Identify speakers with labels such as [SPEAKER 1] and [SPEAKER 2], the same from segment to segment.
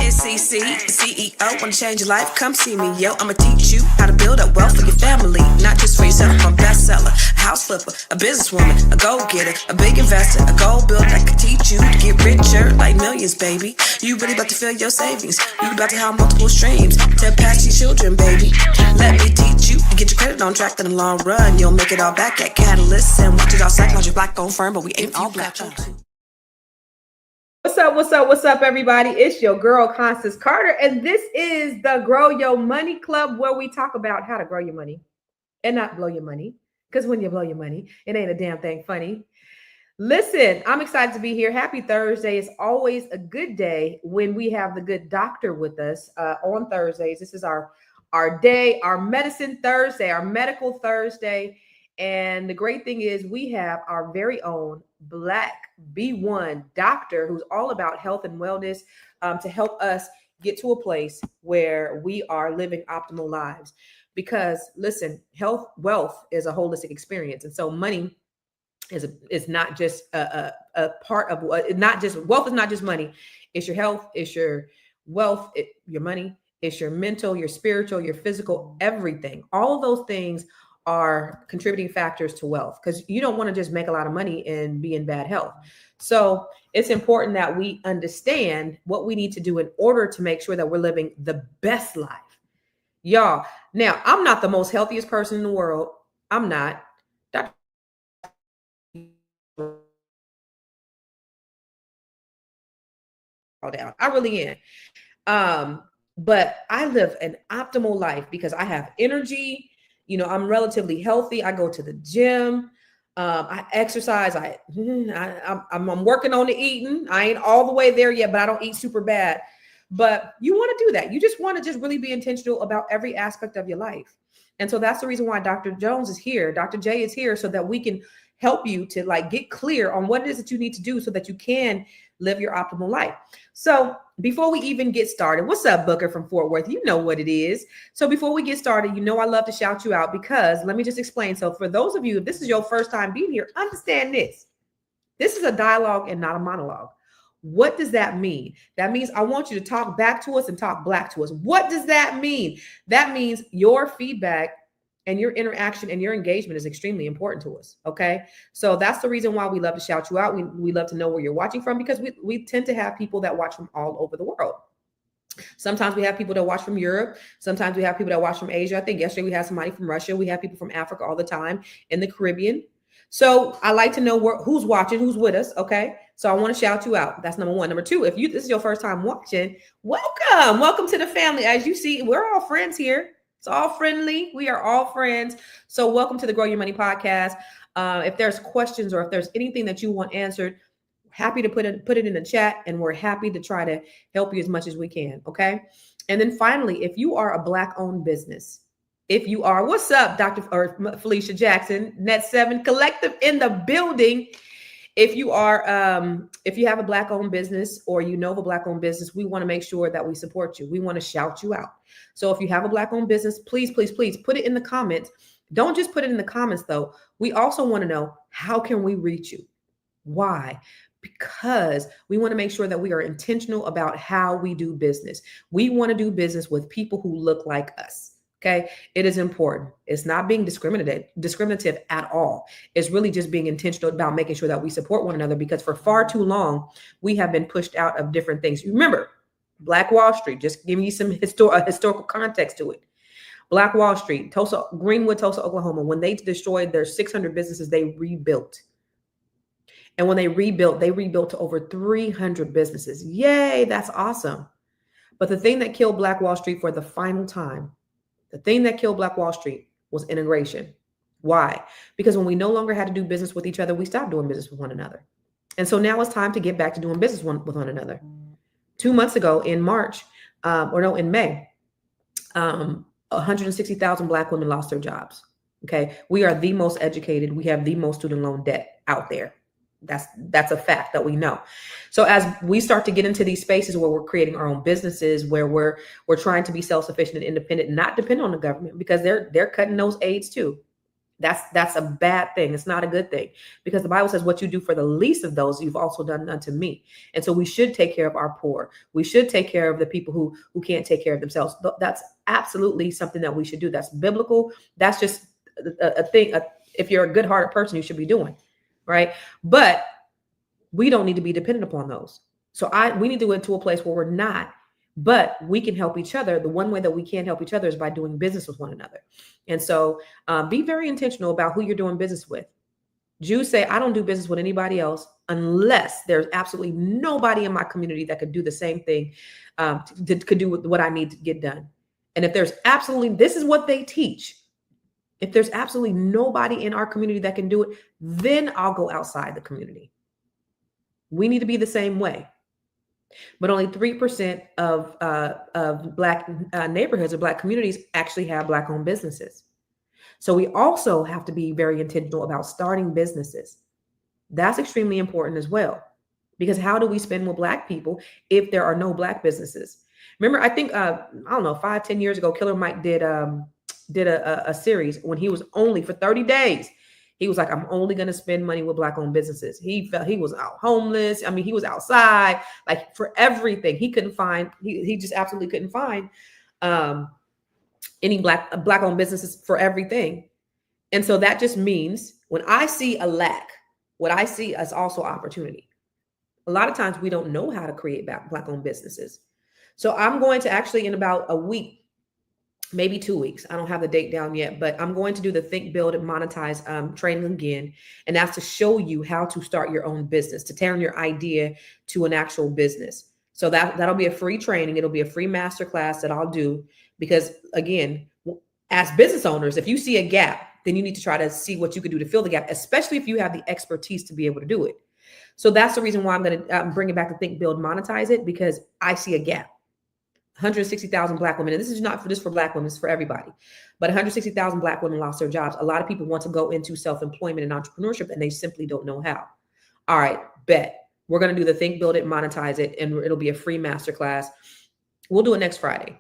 [SPEAKER 1] It's CC, CEO. Wanna change your life? Come see me, yo. I'ma teach you how to build up wealth for your family, not just for yourself. I'm a bestseller, a house flipper, a businesswoman, a go-getter, a big investor, a goal builder that can teach you to get richer like millions, baby. You really about to fill your savings. You about to have multiple streams to pass your children, baby. Let me teach you to get your credit on track in the long run. You'll make it all back at Catalyst and watch it all psychology black-owned firm, but we ain't all black.
[SPEAKER 2] What's up, everybody? It's your girl, Constance Carter, and this is the Grow Your Money Club, where we talk about how to grow your money and not blow your money, because when you blow your money, it ain't a damn thing funny. Listen, I'm excited to be here. Happy Thursday. It's always a good day when we have the good doctor with us on Thursdays. This is our day, our medicine Thursday, our medical Thursday. And the great thing is we have our very own Black B1 doctor who's all about health and wellness to help us get to a place where we are living optimal lives. Because listen, wealth is a holistic experience. And so money is not just a part of not just wealth is not just money. It's your health, it's your wealth, your money, it's your mental, your spiritual, your physical, everything. All of those things are contributing factors to wealth, because you don't want to just make a lot of money and be in bad health. So it's important that we understand what we need to do in order to make sure that we're living the best life. Y'all, now I'm not the most healthiest person in the world. I'm not. Down. I really am. But I live an optimal life because I have energy. You know, I'm relatively healthy. I go to the gym. I exercise. I'm working on the eating. I ain't all the way there yet, but I don't eat super bad. But you want to do that. You just want to just really be intentional about every aspect of your life. And so that's the reason why Dr. Jones is here. Dr. J is here so that we can help you to get clear on what it is that you need to do so that you can live your optimal life. So before we even get started, what's up, Booker from Fort Worth? You know what it is. So before we get started, you know I love to shout you out because let me just explain. So for those of you, if this is your first time being here, understand this. This is a dialogue and not a monologue. What does that mean? That means I want you to talk back to us and talk black to us. What does that mean? That means your feedback and your interaction and your engagement is extremely important to us. Okay. So that's the reason why we love to shout you out. We love to know where you're watching from, because we tend to have people that watch from all over the world. Sometimes we have people that watch from Europe. Sometimes we have people that watch from Asia. I think yesterday we had somebody from Russia. We have people from Africa all the time, in the Caribbean. So I like to know who's watching, who's with us. Okay. So I want to shout you out. That's number one. Number two, if this is your first time watching, welcome to the family. As you see, we're all friends here. It's all friendly. We are all friends. So welcome to the Grow Your Money podcast. If there's questions or if there's anything that you want answered, happy to put it in the chat, and we're happy to try to help you as much as we can. Okay. And then finally, if you are a Black owned business, what's up, Dr. Felicia Jackson, Net 7 Collective in the building. If you have a Black owned business or you know of a Black owned business, we want to make sure that we support you. We want to shout you out. So if you have a Black owned business, please put it in the comments. Don't just put it in the comments though. We also want to know, how can we reach you? Why? Because we want to make sure that we are intentional about how we do business. We want to do business with people who look like us. Okay. It is important. It's not being discriminative at all. It's really just being intentional about making sure that we support one another, because for far too long, we have been pushed out of different things. Remember, Black Wall Street, just giving you some historical context to it. Black Wall Street, Greenwood, Tulsa, Oklahoma, when they destroyed their 600 businesses, they rebuilt. And when they rebuilt to over 300 businesses. Yay, that's awesome. But the thing that killed Black Wall Street for the final time, the thing that killed Black Wall Street was integration. Why? Because when we no longer had to do business with each other, we stopped doing business with one another. And so now it's time to get back to doing business with one another. 2 months ago in May, 160,000 Black women lost their jobs. Okay. We are the most educated. We have the most student loan debt out there. That's a fact that we know. So as we start to get into these spaces where we're creating our own businesses, where we're trying to be self-sufficient and independent, not depend on the government, because they're cutting those aids too. That's a bad thing. It's not a good thing, because the Bible says what you do for the least of those, you've also done unto me. And so we should take care of our poor. We should take care of the people who can't take care of themselves. That's absolutely something that we should do. That's biblical. That's just a thing. If you're a good-hearted person, you should be doing, right? But we don't need to be dependent upon those. So we need to get to a place where we're not, but we can help each other. The one way that we can help each other is by doing business with one another. And so be very intentional about who you're doing business with. Jews say, I don't do business with anybody else unless there's absolutely nobody in my community that could do the same thing, could do what I need to get done. And if there's absolutely, this is what they teach. If there's absolutely nobody in our community that can do it, then I'll go outside the community. We need to be the same way. But only 3% of Black neighborhoods or Black communities actually have Black-owned businesses. So we also have to be very intentional about starting businesses. That's extremely important as well, because how do we spend with Black people if there are no Black businesses? Remember, I think, I don't know, 5-10 years ago, Killer Mike did a series when he was only for 30 days. He was like, I'm only going to spend money with Black-owned businesses. He felt he was out homeless. I mean, he was outside, like, for everything. He couldn't find, he just absolutely couldn't find any Black-owned businesses for everything. And so that just means when I see a lack, what I see is also opportunity. A lot of times we don't know how to create Black-owned businesses. So I'm going to actually, in about a week, maybe 2 weeks, I don't have the date down yet, but I'm going to do the Think, Build, and Monetize training again. And that's to show you how to start your own business, to turn your idea to an actual business. So that'll be a free training. It'll be a free masterclass that I'll do, because again, as business owners, if you see a gap, then you need to try to see what you can do to fill the gap, especially if you have the expertise to be able to do it. So that's the reason why I'm going to bring it back to Think, Build, Monetize it, because I see a gap. 160,000 Black women, and this is not just for Black women, it's for everybody, but 160,000 Black women lost their jobs. A lot of people want to go into self-employment and entrepreneurship, and they simply don't know how. All right, bet. We're going to do the Think, Build It, Monetize It, and it'll be a free masterclass. We'll do it next Friday,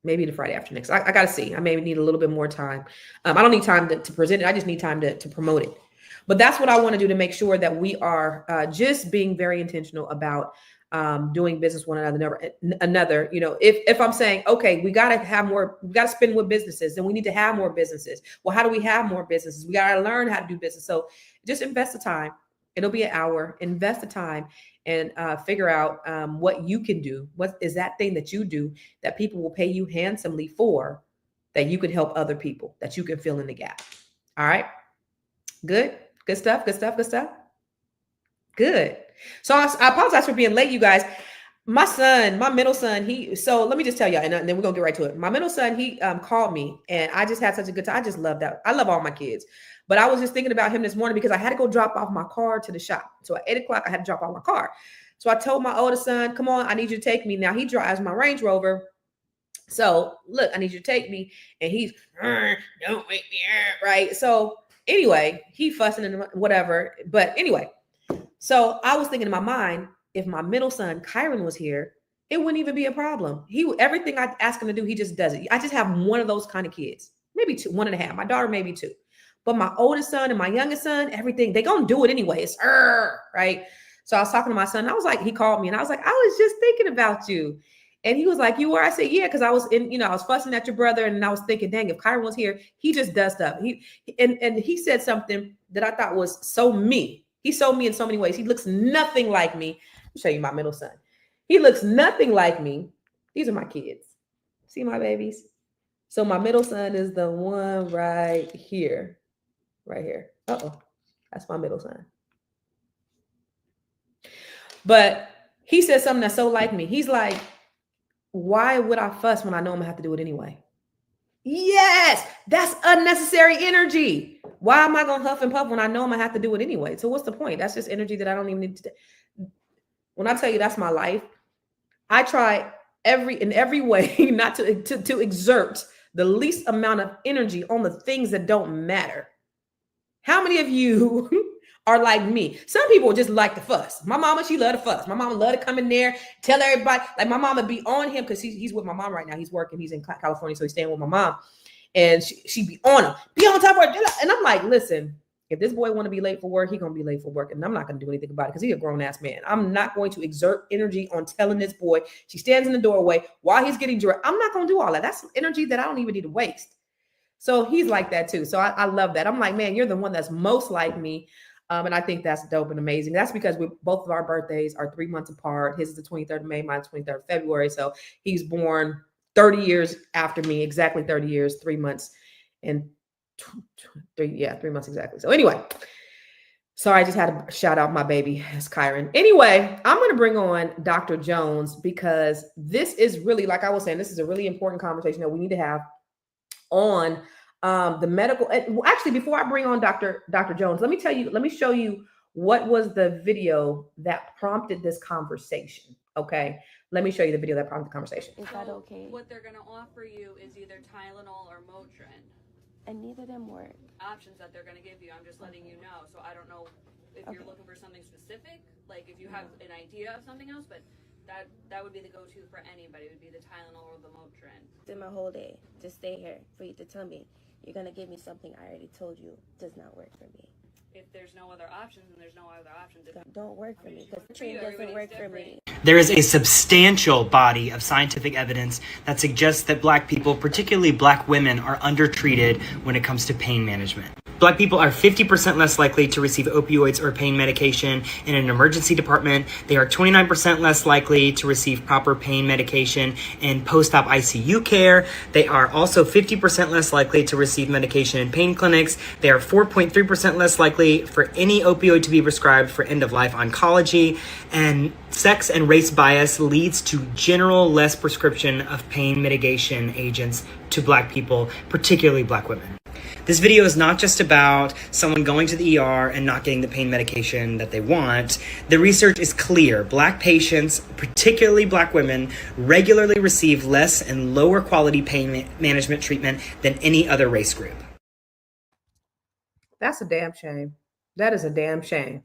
[SPEAKER 2] maybe the Friday after next. I got to see. I may need a little bit more time. I don't need time to present it. I just need time to promote it. But that's what I want to do, to make sure that we are just being very intentional about doing business one another. You know, if I'm saying, okay, we got to spend with businesses, then we need to have more businesses. Well, how do we have more businesses? We got to learn how to do business. So just invest the time. It'll be an hour. Invest the time and figure out what you can do. What is that thing that you do that people will pay you handsomely for, that you can help other people, that you can fill in the gap. All right. Good stuff. Good. So I apologize for being late, you guys. My middle son, so let me just tell y'all, and then we're gonna get right to it. My middle son, he called me, and I just had such a good time. I just love that. I love all my kids, but I was just thinking about him this morning because I had to go drop off my car to the shop. So at 8 o'clock, I had to drop off my car. So I told my oldest son, come on, I need you to take me. Now he drives my Range Rover. So look, I need you to take me. And he's, don't wake me up, right? So anyway, he fussing and whatever. But anyway, so I was thinking in my mind, if my middle son, Kyron, was here, it wouldn't even be a problem. Everything I ask him to do, he just does it. I just have one of those kind of kids, maybe 2, 1.5. My daughter, maybe 2. But my oldest son and my youngest son, everything, they gonna do it anyway. It's right? So I was talking to my son. I was like, he called me and I was like, I was just thinking about you. And he was like, you were? I said, yeah, because I was I was fussing at your brother, and I was thinking, dang, if Kyron was here, he just does stuff. And he said something that I thought was so me. He's so me in so many ways. He looks nothing like me. I'll show you my middle son. He looks nothing like me. These are my kids. See my babies? So my middle son is the one right here. Right here. Uh-oh. That's my middle son. But he said something that's so like me. He's like, why would I fuss when I know I'm gonna have to do it anyway? Yes, that's unnecessary energy. Why am I gonna huff and puff when I know I'm gonna have to do it anyway? So what's the point? That's just energy that I don't even need to. When I tell you that's my life, I try in every way not to exert the least amount of energy on the things that don't matter. How many of you are like me? Some people just like to fuss. My mama, she love to fuss. My mama love to come in there, tell everybody. Like my mama be on him because he's with my mom right now. He's working. He's in California, so he's staying with my mom. and she be on him, be on top of her. And I'm like, listen, if this boy want to be late for work, he gonna be late for work, and I'm not gonna do anything about it because he's a grown-ass man. I'm not going to exert energy on telling this boy. She stands in the doorway while he's getting dressed. I'm not gonna do all that. That's energy that I don't even need to waste. So he's like that too. So I love that. I'm like, man, you're the one that's most like me. And I think that's dope and amazing. That's because both of our birthdays are 3 months apart. His is the 23rd of May, mine's 23rd of February. So he's born 30 years after me, exactly 30 years, 3 months, and 3 months exactly. So anyway, sorry, I just had to shout out my baby, it's Kyron. Anyway, I'm going to bring on Dr. Jones because this is really, like I was saying, this is a really important conversation that we need to have on the medical. Actually, before I bring on Dr. Jones, let me show you what was the video that prompted this conversation. Okay, let me show you the video that prompted the conversation.
[SPEAKER 3] Is that okay?
[SPEAKER 4] What they're going to offer you is either Tylenol or Motrin.
[SPEAKER 3] And neither of them work.
[SPEAKER 4] Options that they're going to give you. I'm just letting you know. So I don't know if you're looking for something specific, like if you have an idea of something else, but that would be the go-to for anybody. It would be the Tylenol or the Motrin.
[SPEAKER 3] Did my whole day to stay here for you to tell me you're gonna give me something I already told you does not work for me.
[SPEAKER 4] If there's no other options, then there's no other options.
[SPEAKER 3] Don't work for me because the train doesn't work for me.
[SPEAKER 5] There is a substantial body of scientific evidence that suggests that Black people, particularly Black women, are undertreated when it comes to pain management. Black people are 50% less likely to receive opioids or pain medication in an emergency department. They are 29% less likely to receive proper pain medication in post-op ICU care. They are also 50% less likely to receive medication in pain clinics. They are 4.3% less likely for any opioid to be prescribed for end-of-life oncology. And sex and race bias leads to general less prescription of pain mitigation agents to Black people, particularly Black women. This video is not just about someone going to the ER and not getting the pain medication that they want. The research is clear. Black patients, particularly Black women, regularly receive less and lower quality pain management treatment than any other race group.
[SPEAKER 2] That's a damn shame. That is a damn shame.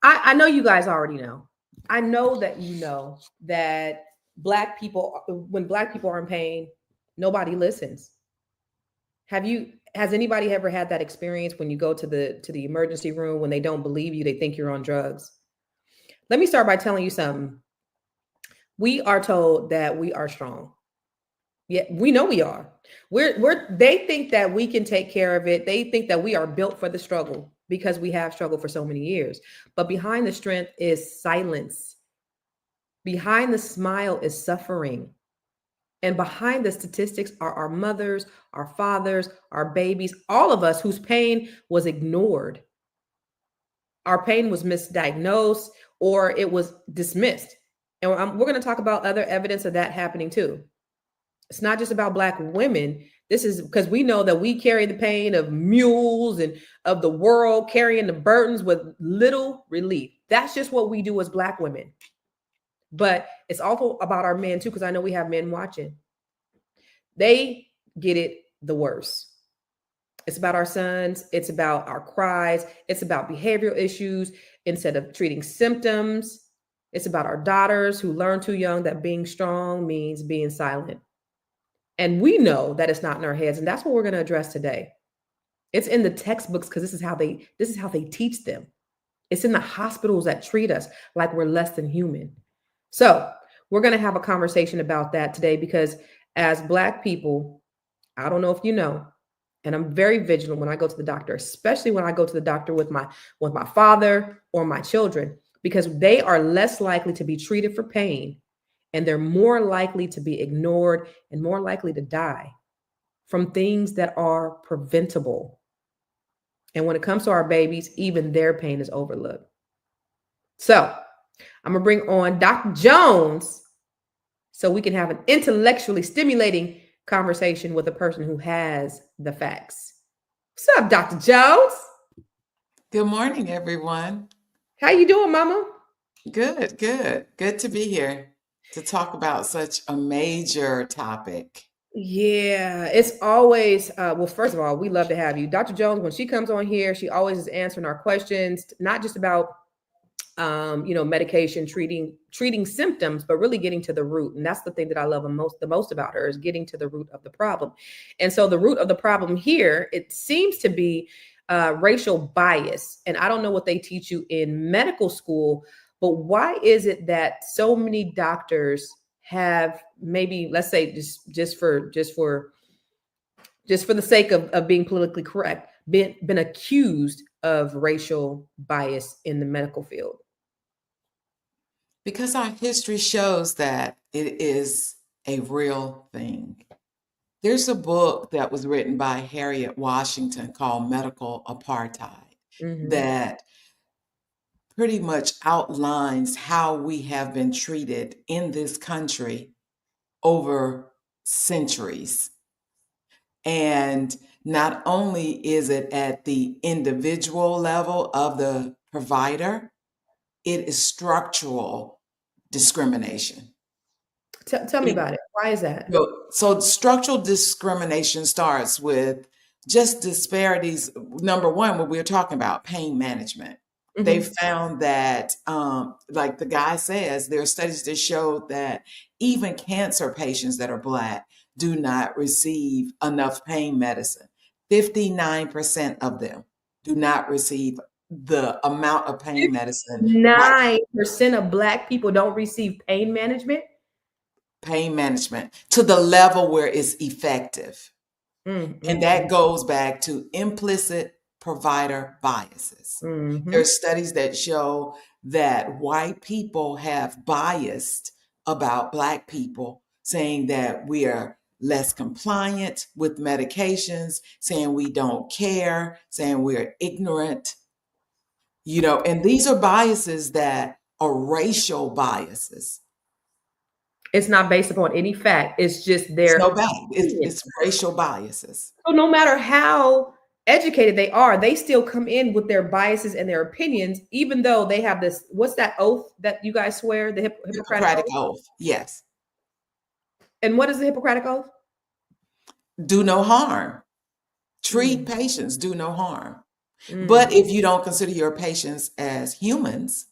[SPEAKER 2] I know you guys already know. I know that you know that Black people, when Black people are in pain, nobody listens. Has anybody ever had that experience when you go to the emergency room, when they don't believe you, they think you're on drugs? Let me start by telling you something. We are told that we are strong. Yeah, we know we are. They think that we can take care of it. They think that we are built for the struggle because we have struggled for so many years. But behind the strength is silence. Behind the smile is suffering. And behind the statistics are our mothers, our fathers, our babies, all of us whose pain was ignored. Our pain was misdiagnosed or it was dismissed. And we're going to talk about other evidence of that happening too. It's not just about Black women. This is because we know that we carry the pain of mules and of the world, carrying the burdens with little relief. That's just what we do as Black women. But it's also about our men too, because I know we have men watching. They get it the worst. It's about our sons. It's about our cries. It's about behavioral issues instead of treating symptoms. It's about our daughters who learn too young that being strong means being silent. And we know that it's not in our heads. And that's what we're going to address today. It's in the textbooks because this is how they teach them. It's in the hospitals that treat us like we're less than human. So we're going to have a conversation about that today because as Black people, I don't know if you know, and I'm very vigilant when I go to the doctor, especially when I go to the doctor with my father or my children, because they are less likely to be treated for pain and they're more likely to be ignored and more likely to die from things that are preventable. And when it comes to our babies, even their pain is overlooked. So I'm going to bring on Dr. Jones so we can have an intellectually stimulating conversation with a person who has the facts. What's up, Dr. Jones?
[SPEAKER 6] Good morning, everyone.
[SPEAKER 2] How you doing, Mama?
[SPEAKER 6] Good. Good to be here to talk about such a major topic.
[SPEAKER 2] Yeah, it's always, well, first of all, we love to have you. Dr. Jones, when she comes on here, she always is answering our questions, not just about medication, treating symptoms, but really getting to the root. And that's the thing that I love the most about her, is getting to the root of the problem. And so the root of the problem here, it seems to be racial bias. And I don't know what they teach you in medical school, but why is it that so many doctors have, maybe, let's say, just for the sake of being politically correct, been accused of racial bias in the medical field?
[SPEAKER 6] Because our history shows that it is a real thing. There's a book that was written by Harriet Washington called Medical Apartheid that pretty much outlines how we have been treated in this country over centuries. And not only is it at the individual level of the provider, it is structural discrimination.
[SPEAKER 2] Tell me about it. Why is that?
[SPEAKER 6] So structural discrimination starts with just disparities. Number one, what we were talking about, pain management. They found that, like the guy says, there are studies that show that even cancer patients that are Black do not receive enough pain medicine. 59% of them do not receive the amount of pain medicine.
[SPEAKER 2] 9% of Black people don't receive pain management?
[SPEAKER 6] Pain management to the level where it's effective. And that goes back to implicit provider biases. There are studies that show that white people have biased about Black people, saying that we are less compliant with medications, saying we don't care, saying we're ignorant, and these are biases that are racial biases.
[SPEAKER 2] It's not based upon any fact. It's just their.
[SPEAKER 6] It's racial biases.
[SPEAKER 2] So no matter how educated they are, they still come in with their biases and their opinions, even though they have this. What's that oath that you guys swear? The Hippocratic
[SPEAKER 6] oath. Yes.
[SPEAKER 2] And what is the Hippocratic oath?
[SPEAKER 6] Do no harm. Treat patients. Do no harm. But if you don't consider your patients as humans.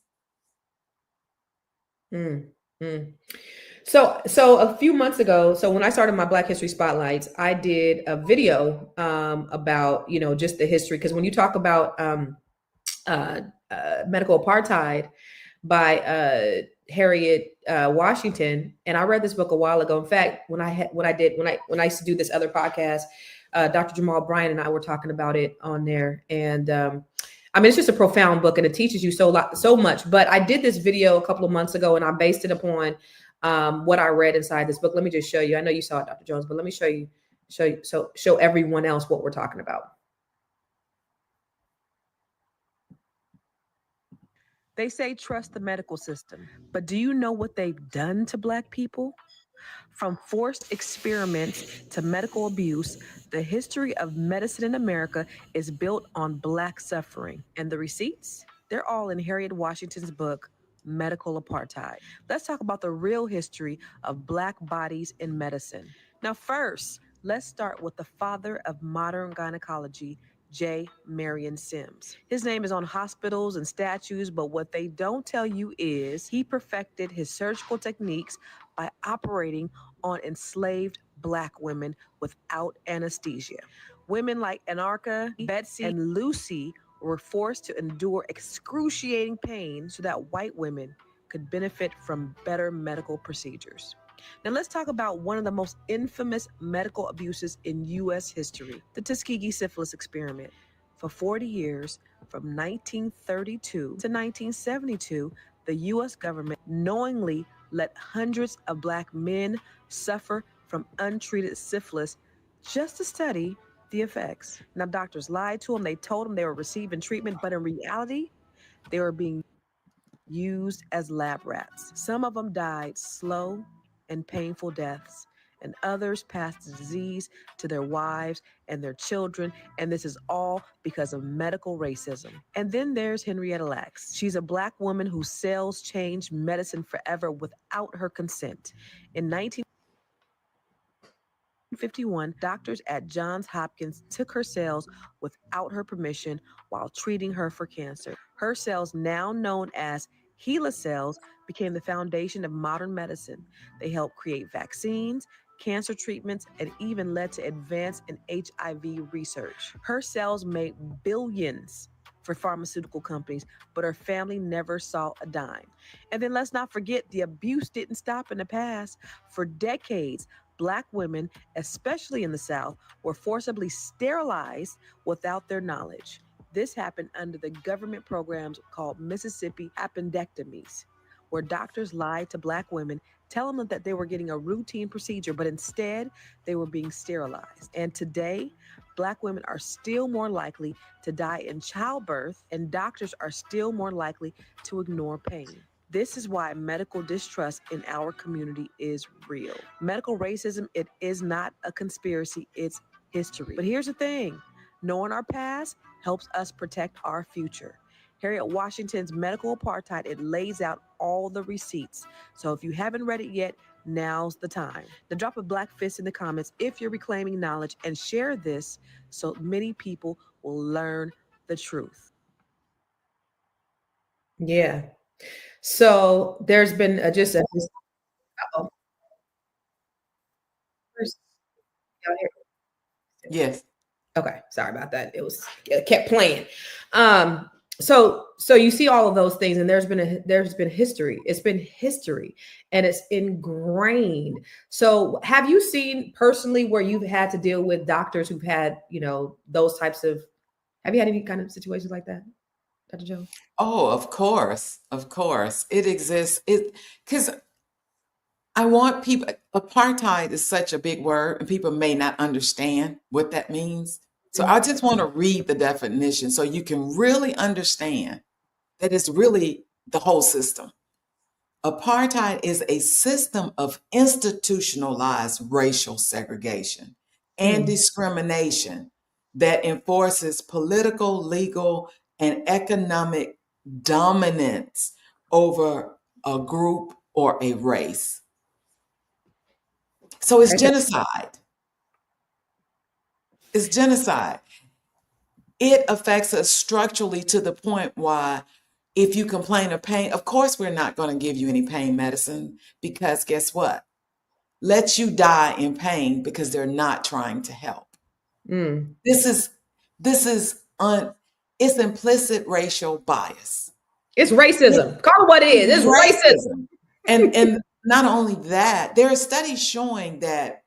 [SPEAKER 2] So a few months ago, so when I started my Black History Spotlights, I did a video about, just the history. Because when you talk about medical apartheid by Harriet Washington, and I read this book a while ago. In fact, when I used to do this other podcast, Dr. Jamal Bryant and I were talking about it on there. And it's just a profound book, and it teaches you so much. But I did this video a couple of months ago, and I based it upon what I read inside this book. Let me just show you. I know you saw it, Dr. Jones, but let me show everyone else what we're talking about. They say trust the medical system, but do you know what they've done to Black people? From forced experiments to medical abuse, the history of medicine in America is built on Black suffering. And the receipts? They're all in Harriet Washington's book, Medical Apartheid. Let's talk about the real history of Black bodies in medicine. Now, first, let's start with the father of modern gynecology, J. Marion Sims. His name is on hospitals and statues, but what they don't tell you is he perfected his surgical techniques by operating on enslaved Black women without anesthesia. Women like Anarcha, Betsy, and Lucy were forced to endure excruciating pain so that white women could benefit from better medical procedures. Now let's talk about one of the most infamous medical abuses in U.S. history, the Tuskegee syphilis experiment. For 40 years, from 1932 to 1972, the U.S. government knowingly let hundreds of Black men suffer from untreated syphilis just to study the effects. Now, doctors lied to them. They told them they were receiving treatment, but in reality, they were being used as lab rats. Some of them died slow and painful deaths, and others passed the disease to their wives and their children, and this is all because of medical racism. And then there's Henrietta Lacks. She's a Black woman whose cells changed medicine forever without her consent. In 1951, doctors at Johns Hopkins took her cells without her permission while treating her for cancer. Her cells, now known as HeLa cells, became the foundation of modern medicine. They helped create vaccines, cancer treatments, and even led to advance in HIV research. Her cells made billions for pharmaceutical companies, but her family never saw a dime. And then let's not forget, the abuse didn't stop in the past. For decades, Black women, especially in the South, were forcibly sterilized without their knowledge. This happened under the government programs called Mississippi appendectomies, where doctors lied to Black women, telling them that they were getting a routine procedure, but instead they were being sterilized. And today, Black women are still more likely to die in childbirth, and doctors are still more likely to ignore pain. This is why medical distrust in our community is real. Medical racism, it is not a conspiracy, it's history. But here's the thing, knowing our past helps us protect our future. Harriet Washington's Medical Apartheid, it lays out all the receipts. So if you haven't read it yet, now's the time. Now drop a Black fist in the comments if you're reclaiming knowledge, and share this so many people will learn the truth. Yeah. So there's been just a uh-oh. Where's- y'all hear-
[SPEAKER 6] Yes.
[SPEAKER 2] Okay, sorry about that. It kept playing. So you see all of those things, and there's been history. It's been history, and it's ingrained. So have you seen personally where you've had to deal with doctors who've had, those types of, have you had any kind of situations like that, Dr. Jones?
[SPEAKER 6] Oh, of course. Of course. It exists. Because I want people, apartheid is such a big word, and people may not understand what that means. So I just want to read the definition so you can really understand that it's really the whole system. Apartheid is a system of institutionalized racial segregation and discrimination that enforces political, legal, and economic dominance over a group or a race. So it's genocide. It's genocide. It affects us structurally to the point why if you complain of pain, of course we're not going to give you any pain medicine, because guess what? Let you die in pain because they're not trying to help. This is it's implicit racial bias.
[SPEAKER 2] It's racism. Call it what it is. It's racism.
[SPEAKER 6] And not only that, there are studies showing that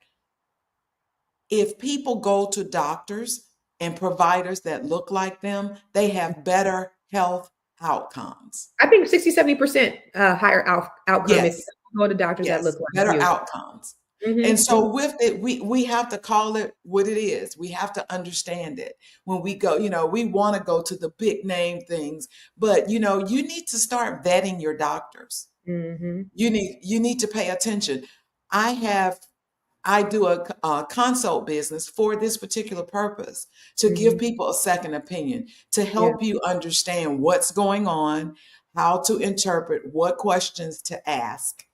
[SPEAKER 6] if people go to doctors and providers that look like them, they have better health outcomes.
[SPEAKER 2] I think 60-70% higher outcome if you go to doctors that look like
[SPEAKER 6] better
[SPEAKER 2] you.
[SPEAKER 6] outcomes. And so with it, we have to call it what it is. We have to understand it. When we go, we want to go to the big name things, but you need to start vetting your doctors. You need to pay attention. I do a consult business for this particular purpose, to give people a second opinion, to help you understand what's going on, how to interpret, what questions to ask,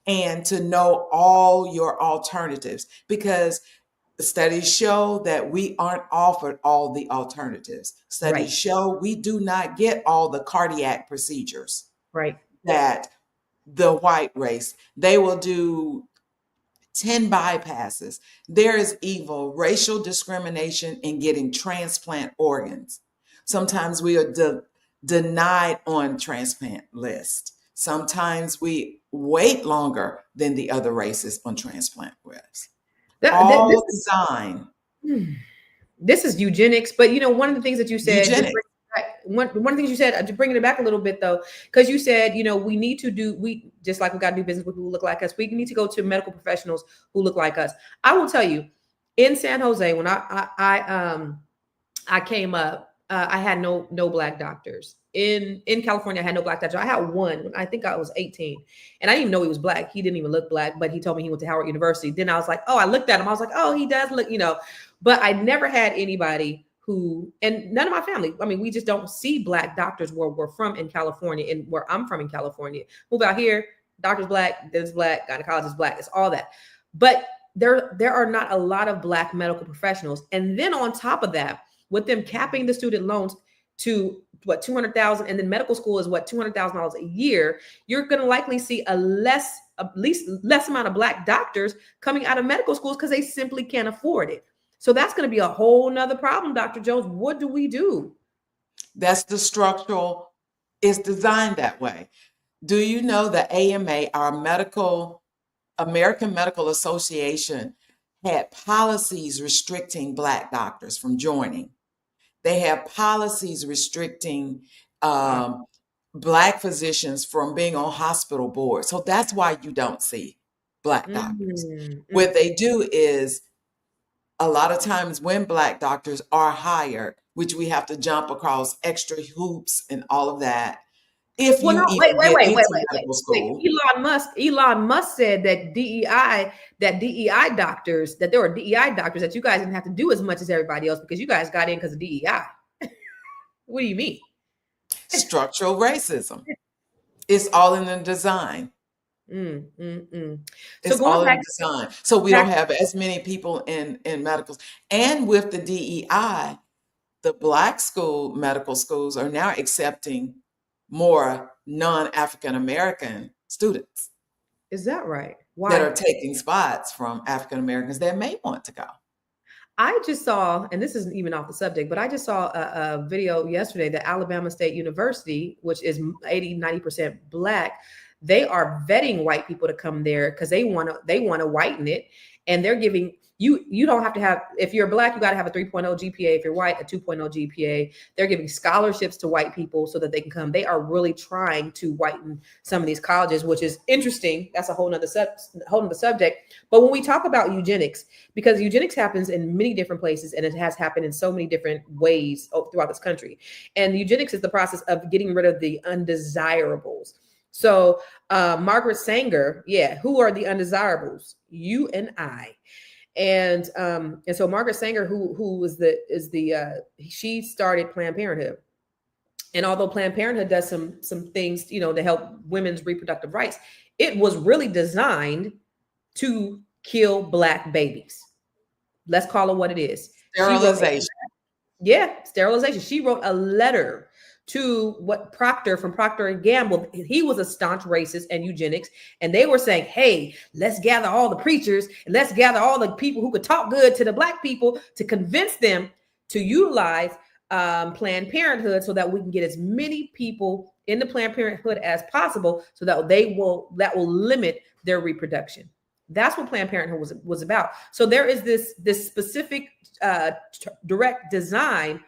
[SPEAKER 6] and to know all your alternatives, because studies show that we aren't offered all the alternatives. Studies show we do not get all the cardiac procedures that the white race, they will do 10 bypasses. There is evil racial discrimination in getting transplant organs. Sometimes we are denied on transplant list. Sometimes we wait longer than the other races on transplant lists. All design.
[SPEAKER 2] This is eugenics, but one of the things that you said, one of the things you said, bringing it back a little bit though, because you said, we need to just like we got to do business with people who look like us. We need to go to medical professionals who look like us. I will tell you, in San Jose, when I came up, I had no Black doctors. In California, I had no Black doctors. I had one when I think I was 18, and I didn't even know he was Black. He didn't even look Black, but he told me he went to Howard University. Then I was like, oh, I looked at him. I was like, oh, he does look, but I never had anybody who, and none of my family, I mean, we just don't see Black doctors where we're from in California, and where I'm from in California. Move out here, doctor's Black, this Black, gynecologist Black, it's all that. But there are not a lot of Black medical professionals. And then on top of that, with them capping the student loans to what, 200,000, and then medical school is what, $200,000 a year, you're going to likely see at least less amount of Black doctors coming out of medical schools because they simply can't afford it. So that's going to be a whole nother problem, Dr. Jones. What do we do?
[SPEAKER 6] That's the structural, it's designed that way. Do you know the AMA, our American Medical Association, had policies restricting Black doctors from joining? They have policies restricting Black physicians from being on hospital boards. So that's why you don't see Black doctors. What they do is, a lot of times when Black doctors are hired, which we have to jump across extra hoops and all of that, if you even get into medical school.
[SPEAKER 2] Elon Musk said that DEI doctors, that there were DEI doctors, that you guys didn't have to do as much as everybody else because you guys got in because of DEI. What do you mean?
[SPEAKER 6] Structural racism. It's all in the design. It's all in the design. So we don't have as many people in medicals. And with the DEI, the Black medical schools are now accepting more non-African American students.
[SPEAKER 2] Is that right? Why?
[SPEAKER 6] That are taking spots from African Americans that may want to go.
[SPEAKER 2] I just saw, and this isn't even off the subject, but I just saw a video yesterday that Alabama State University, which is 80-90% Black, they are vetting white people to come there because they want to whiten it, and they're giving you don't have to have, if you're Black, you got to have a 3.0 GPA. If you're white, a 2.0 GPA. They're giving scholarships to white people so that they can come. They are really trying to whiten some of these colleges, which is interesting. That's a whole nother subject. But when we talk about eugenics, because eugenics happens in many different places and it has happened in so many different ways throughout this country. And eugenics is the process of getting rid of the undesirables. So Margaret Sanger, who are the undesirables? You and I. And so Margaret Sanger, who she started Planned Parenthood. And although Planned Parenthood does some things, to help women's reproductive rights, it was really designed to kill Black babies. Let's call it what it is.
[SPEAKER 6] Sterilization.
[SPEAKER 2] Sterilization. She wrote a letter to Proctor from Procter & Gamble. He was a staunch racist and eugenics. And they were saying, hey, let's gather all the preachers and let's gather all the people who could talk good to the Black people to convince them to utilize Planned Parenthood so that we can get as many people in the Planned Parenthood as possible so that that will limit their reproduction. That's what Planned Parenthood was about. So there is this specific direct design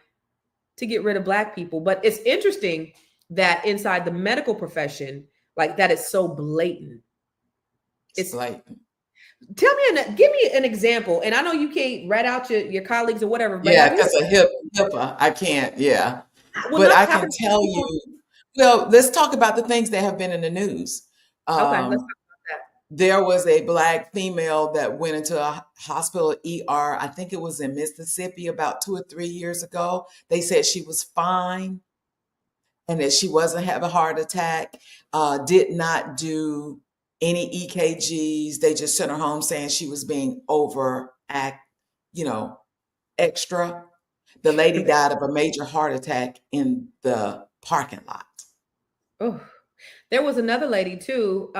[SPEAKER 2] to get rid of Black people. But it's interesting that inside the medical profession, like that is so blatant.
[SPEAKER 6] It's blatant.
[SPEAKER 2] Give me an example. And I know you can't rat out your colleagues or whatever. But
[SPEAKER 6] that's a HIPAA. I can't. Yeah. But I can tell you, well, let's talk about the things that have been in the news.
[SPEAKER 2] Okay, let's talk about that.
[SPEAKER 6] There was a Black female that went into a hospital ER. I think it was in Mississippi about 2 or 3 years ago. They said she was fine and that she wasn't having a heart attack, did not do any EKGs. They just sent her home saying she was being extra. The lady died of a major heart attack in the parking lot.
[SPEAKER 2] Oh. There was another lady too.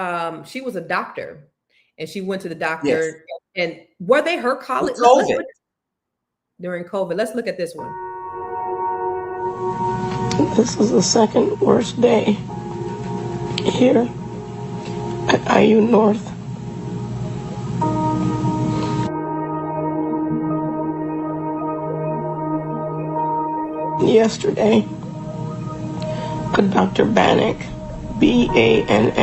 [SPEAKER 2] She was a doctor, and she went to the doctor. Yes. And were they her colleagues during COVID? Let's look at this one.
[SPEAKER 7] This is the second worst day here at IU North. Yesterday, Dr. Bannock, BANNEC,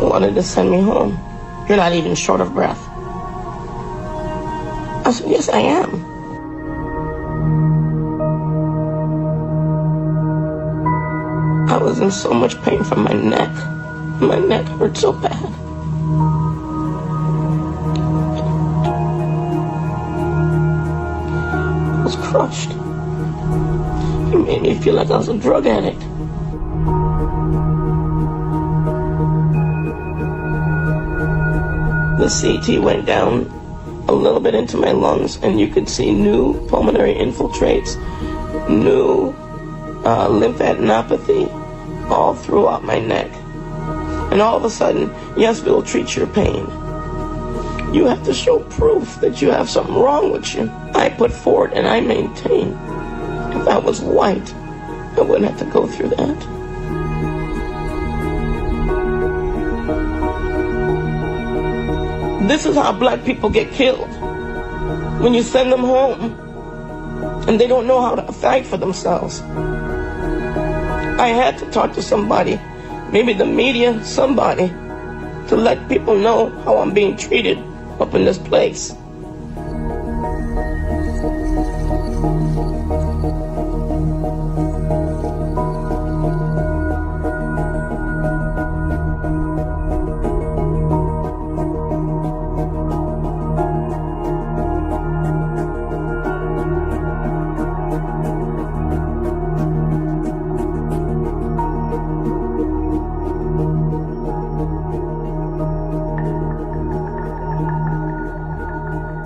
[SPEAKER 7] wanted to send me home. You're not even short of breath. I said, yes, I am. I was in so much pain from my neck. My neck hurt so bad. I was crushed. It made me feel like I was a drug addict. The CT went down a little bit into my lungs, and you could see new pulmonary infiltrates, new lymphadenopathy all throughout my neck. And all of a sudden, yes, we'll treat your pain. You have to show proof that you have something wrong with you. I put forward and I maintain. If I was white, I wouldn't have to go through that. This is how black people get killed. When you send them home and they don't know how to fight for themselves. I had to talk to somebody, maybe the media, somebody, to let people know how I'm being treated up in this place.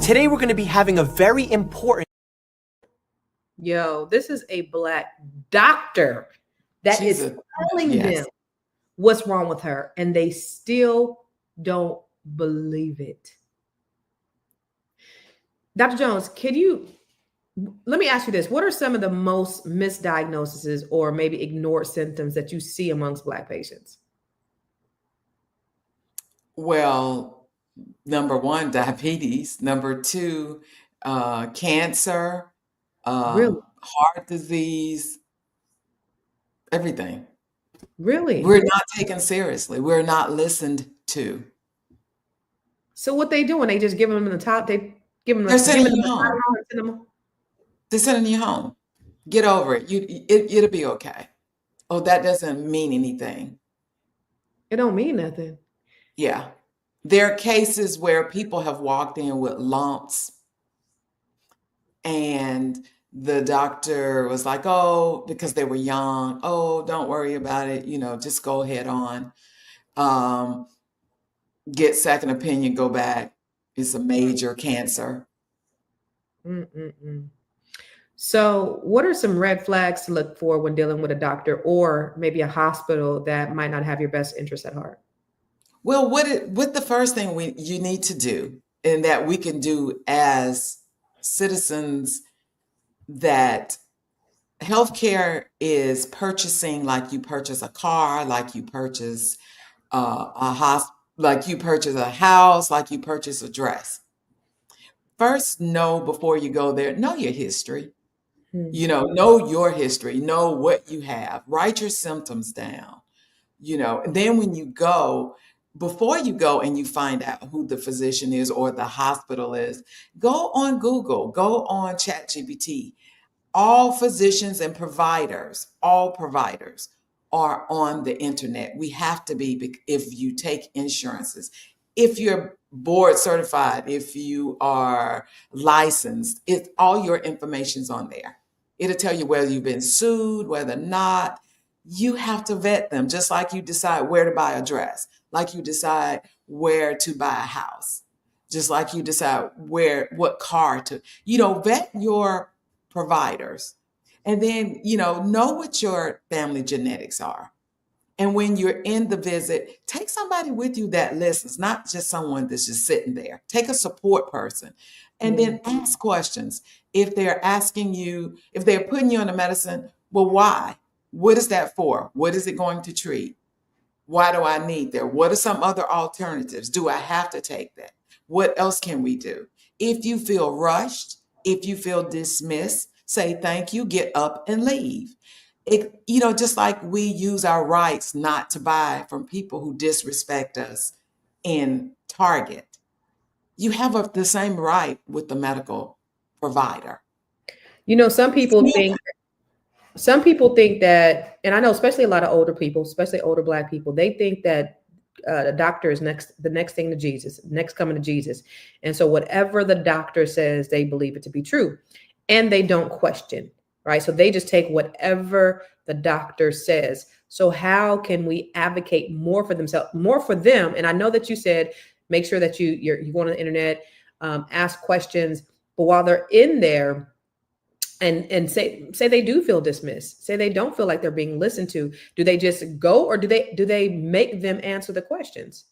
[SPEAKER 8] Today we're going to be having a very important.
[SPEAKER 2] Yo, this is a Black doctor that
[SPEAKER 6] She's
[SPEAKER 2] is telling
[SPEAKER 6] yes.
[SPEAKER 2] them what's wrong with her, and they still don't believe it. Dr. Jones, let me ask you this. What are some of the most misdiagnoses or maybe ignored symptoms that you see amongst Black patients?
[SPEAKER 6] Well, number one, diabetes. Number two, cancer,
[SPEAKER 2] Really?
[SPEAKER 6] heart disease, everything.
[SPEAKER 2] Really?
[SPEAKER 6] We're not taken seriously. We're not listened to.
[SPEAKER 2] So what they doing? They just giving them the top. They give them.
[SPEAKER 6] They're sending
[SPEAKER 2] giving
[SPEAKER 6] you
[SPEAKER 2] them the
[SPEAKER 6] home.
[SPEAKER 2] top.
[SPEAKER 6] They're sending you home. Get over it. It'll be okay. Oh, that doesn't mean anything.
[SPEAKER 2] It don't mean nothing.
[SPEAKER 6] Yeah. There are cases where people have walked in with lumps and the doctor was like, oh, because they were young, oh, don't worry about it. Just go head on. Get second opinion, go back. It's a major cancer.
[SPEAKER 2] So what are some red flags to look for when dealing with a doctor or maybe a hospital that might not have your best interest at heart?
[SPEAKER 6] Well, what the first thing you need to do, and that we can do as citizens, that healthcare is purchasing like you purchase a car, like you purchase like you purchase a house, like you purchase a dress. First, before you go there, know your history. Know your history, know what you have, write your symptoms down, and then when you go, before you go and you find out who the physician is or the hospital is, go on Google, go on ChatGPT. All physicians and all providers are on the internet. We have to be, if you take insurances, if you're board certified, if you are licensed, all your information's on there. It'll tell you whether you've been sued, whether not. You have to vet them, just like you decide where to buy a dress, like you decide where to buy a house, just like you decide what car to, vet your providers. And then, know what your family genetics are. And when you're in the visit, take somebody with you that listens, not just someone that's just sitting there. Take a support person. And then ask questions. If they're asking you, if they're putting you on a medicine, well, why? What is that for? What is it going to treat? Why do I need that? What are some other alternatives? Do I have to take that? What else can we do? If you feel rushed, if you feel dismissed, say thank you, get up and leave. Just like we use our rights not to buy from people who disrespect us in Target. You have the same right with the medical provider.
[SPEAKER 2] Some people think that, and I know especially a lot of older people, especially older Black people, they think that the doctor is the next thing to Jesus, next coming to Jesus. And so whatever the doctor says, they believe it to be true and they don't question, right? So they just take whatever the doctor says. So how can we advocate more for themselves, more for them? And I know that you said make sure that you go on the internet, ask questions. But while they're in there, and say they do feel dismissed, say they don't feel like they're being listened to, do they just go, or do they make them answer the questions?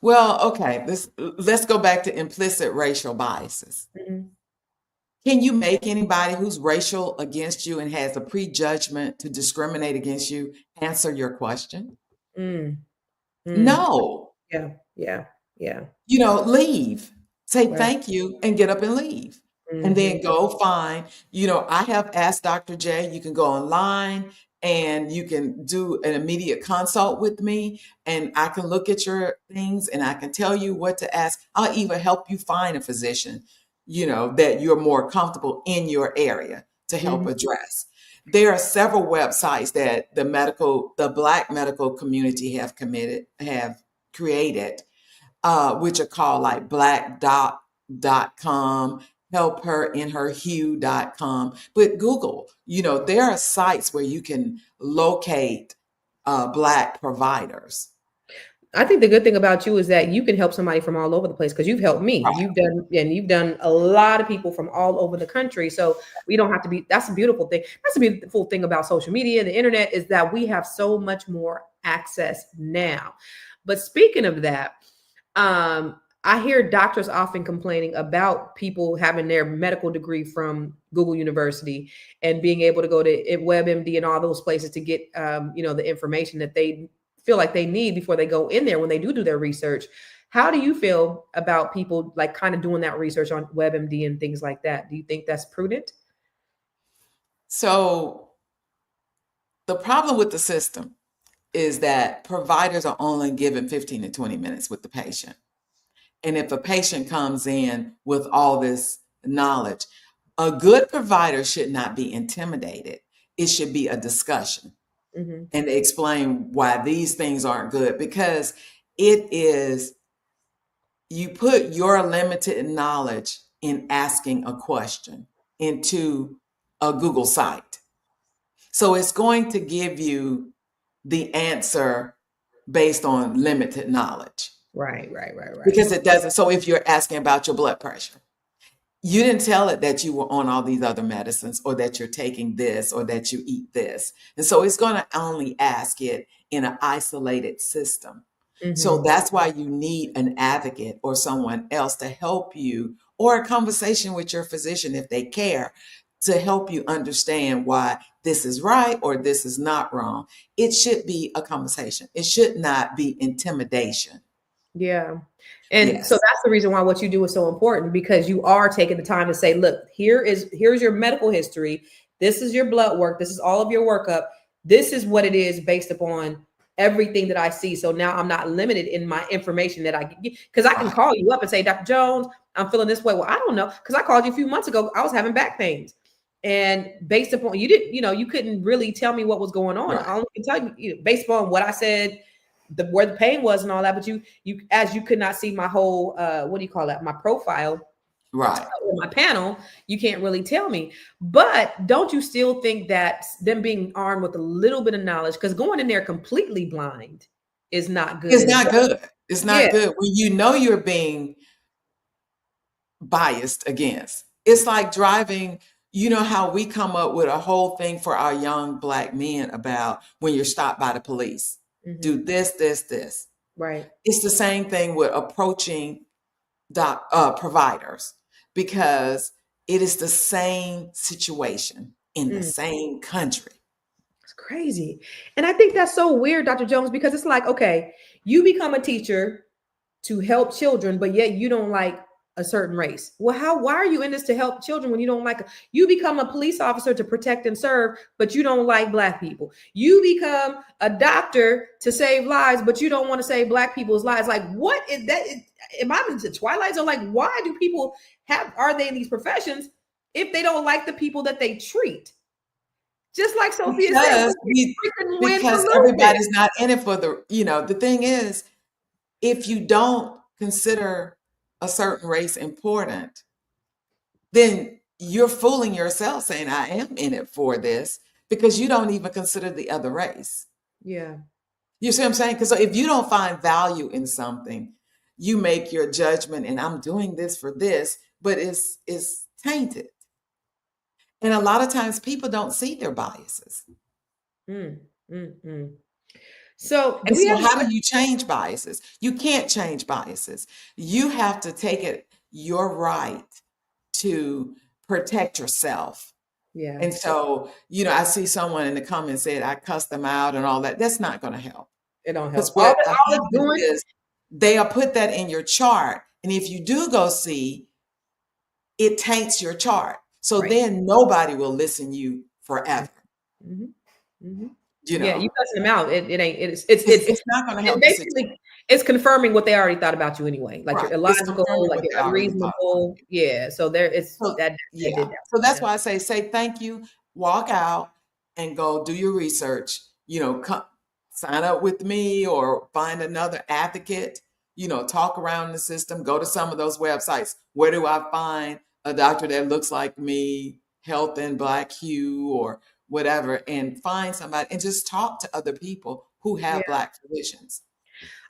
[SPEAKER 6] Well, okay, let's go back to implicit racial biases.
[SPEAKER 2] Mm-hmm.
[SPEAKER 6] Can you make anybody who's racial against you and has a prejudgment to discriminate against you answer your question?
[SPEAKER 2] Mm,
[SPEAKER 6] No.
[SPEAKER 2] yeah, yeah, yeah.
[SPEAKER 6] Leave. Say
[SPEAKER 2] Right.
[SPEAKER 6] thank you and get up and leave. And then go find, I have asked Dr. J, you can go online and you can do an immediate consult with me, and I can look at your things and I can tell you what to ask. I'll even help you find a physician, that you're more comfortable in your area to help address. There are several websites that the Black medical community have created, which are called like blackdoc.com, helpherinherhue.com. But Google, there are sites where you can locate Black providers.
[SPEAKER 2] I think the good thing about you is that you can help somebody from all over the place, because you've helped me.
[SPEAKER 6] Right.
[SPEAKER 2] You've done a lot of people from all over the country. So we don't have to be, that's a beautiful thing. That's a beautiful thing about social media and the internet, is that we have so much more access now. But speaking of that, I hear doctors often complaining about people having their medical degree from Google University and being able to go to WebMD and all those places to get, the information that they feel like they need before they go in there when they do their research. How do you feel about people like kind of doing that research on WebMD and things like that? Do you think that's prudent?
[SPEAKER 6] So the problem with the system is that providers are only given 15 to 20 minutes with the patient. And if a patient comes in with all this knowledge, a good provider should not be intimidated. It should be a discussion and explain why these things aren't good, because you put your limited knowledge in asking a question into a Google site. So it's going to give you the answer based on limited knowledge.
[SPEAKER 2] Right.
[SPEAKER 6] Because it doesn't. So if you're asking about your blood pressure, you didn't tell it that you were on all these other medicines, or that you're taking this, or that you eat this. And so it's going to only ask it in an isolated system. So that's why you need an advocate or someone else to help you, or a conversation with your physician if they care, to help you understand why this is right or this is not wrong. It should be a conversation. It should not be intimidation.
[SPEAKER 2] Yeah. And
[SPEAKER 6] Yes.
[SPEAKER 2] so that's the reason why what you do is so important, because you are taking the time to say, look, here's your medical history. This is your blood work. This is all of your workup. This is what it is based upon everything that I see. So now I'm not limited in my information that I get, because I can call you up and say, Dr. Jones, I'm feeling this way. Well, I don't know, because I called you a few months ago. I was having back pains. And based upon, you couldn't really tell me what was going on.
[SPEAKER 6] Right.
[SPEAKER 2] I only can tell you based upon what I said, where the pain was and all that, but you as you could not see my whole my profile,
[SPEAKER 6] right,
[SPEAKER 2] or my panel, you can't really tell me. But don't you still think that them being armed with a little bit of knowledge, because going in there completely blind is not good?
[SPEAKER 6] It's not good. It's not good when you're being biased against. It's like driving. You know how we come up with a whole thing for our young Black men about when you're stopped by the police. Do this.
[SPEAKER 2] Right.
[SPEAKER 6] It's the same thing with approaching providers, because it is the same situation in the same country.
[SPEAKER 2] It's crazy. And I think that's so weird, Dr. Jones, because it's like, okay, you become a teacher to help children, but yet you don't like a certain race. Well, why are you in this to help children when you don't like you become a police officer to protect and serve, but you don't like Black people. You become a doctor to save lives, but you don't want to save Black people's lives. Like, what is that? Am I into Twilight Zone? Like, why do people are they in these professions if they don't like the people that they treat? Just like Sophia said,
[SPEAKER 6] because everybody's not in it for the thing is, if you don't consider a certain race important, then you're fooling yourself saying I am in it for this, because you don't even consider the other race.
[SPEAKER 2] Yeah.
[SPEAKER 6] You see what I'm saying? Because if you don't find value in something, you make your judgment and I'm doing this for this, but it's tainted. And a lot of times people don't see their biases.
[SPEAKER 2] So do
[SPEAKER 6] And
[SPEAKER 2] we
[SPEAKER 6] so
[SPEAKER 2] have
[SPEAKER 6] how do you change biases? You can't change biases. You have to take it your right to protect yourself.
[SPEAKER 2] Yeah.
[SPEAKER 6] And so, I see someone in the comments said, I cussed them out and all that. That's not going to help.
[SPEAKER 2] It don't help.
[SPEAKER 6] Because
[SPEAKER 2] All
[SPEAKER 6] what
[SPEAKER 2] it's
[SPEAKER 6] happens
[SPEAKER 2] doing
[SPEAKER 6] is they'll put that in your chart. And if you do go see, it taints your chart. So then nobody will listen you forever.
[SPEAKER 2] Yeah, you cussing them out. It ain't. It's
[SPEAKER 6] not going to help.
[SPEAKER 2] Basically, it's confirming what they already thought about you anyway. Like you're illogical, like you're unreasonable. Yeah. So there, it's that.
[SPEAKER 6] Yeah. So that's why I say thank you, walk out, and go do your research. Come sign up with me or find another advocate. Talk around the system. Go to some of those websites. Where do I find a doctor that looks like me, Health in Black Hue or whatever, and find somebody and just talk to other people who have Black physicians.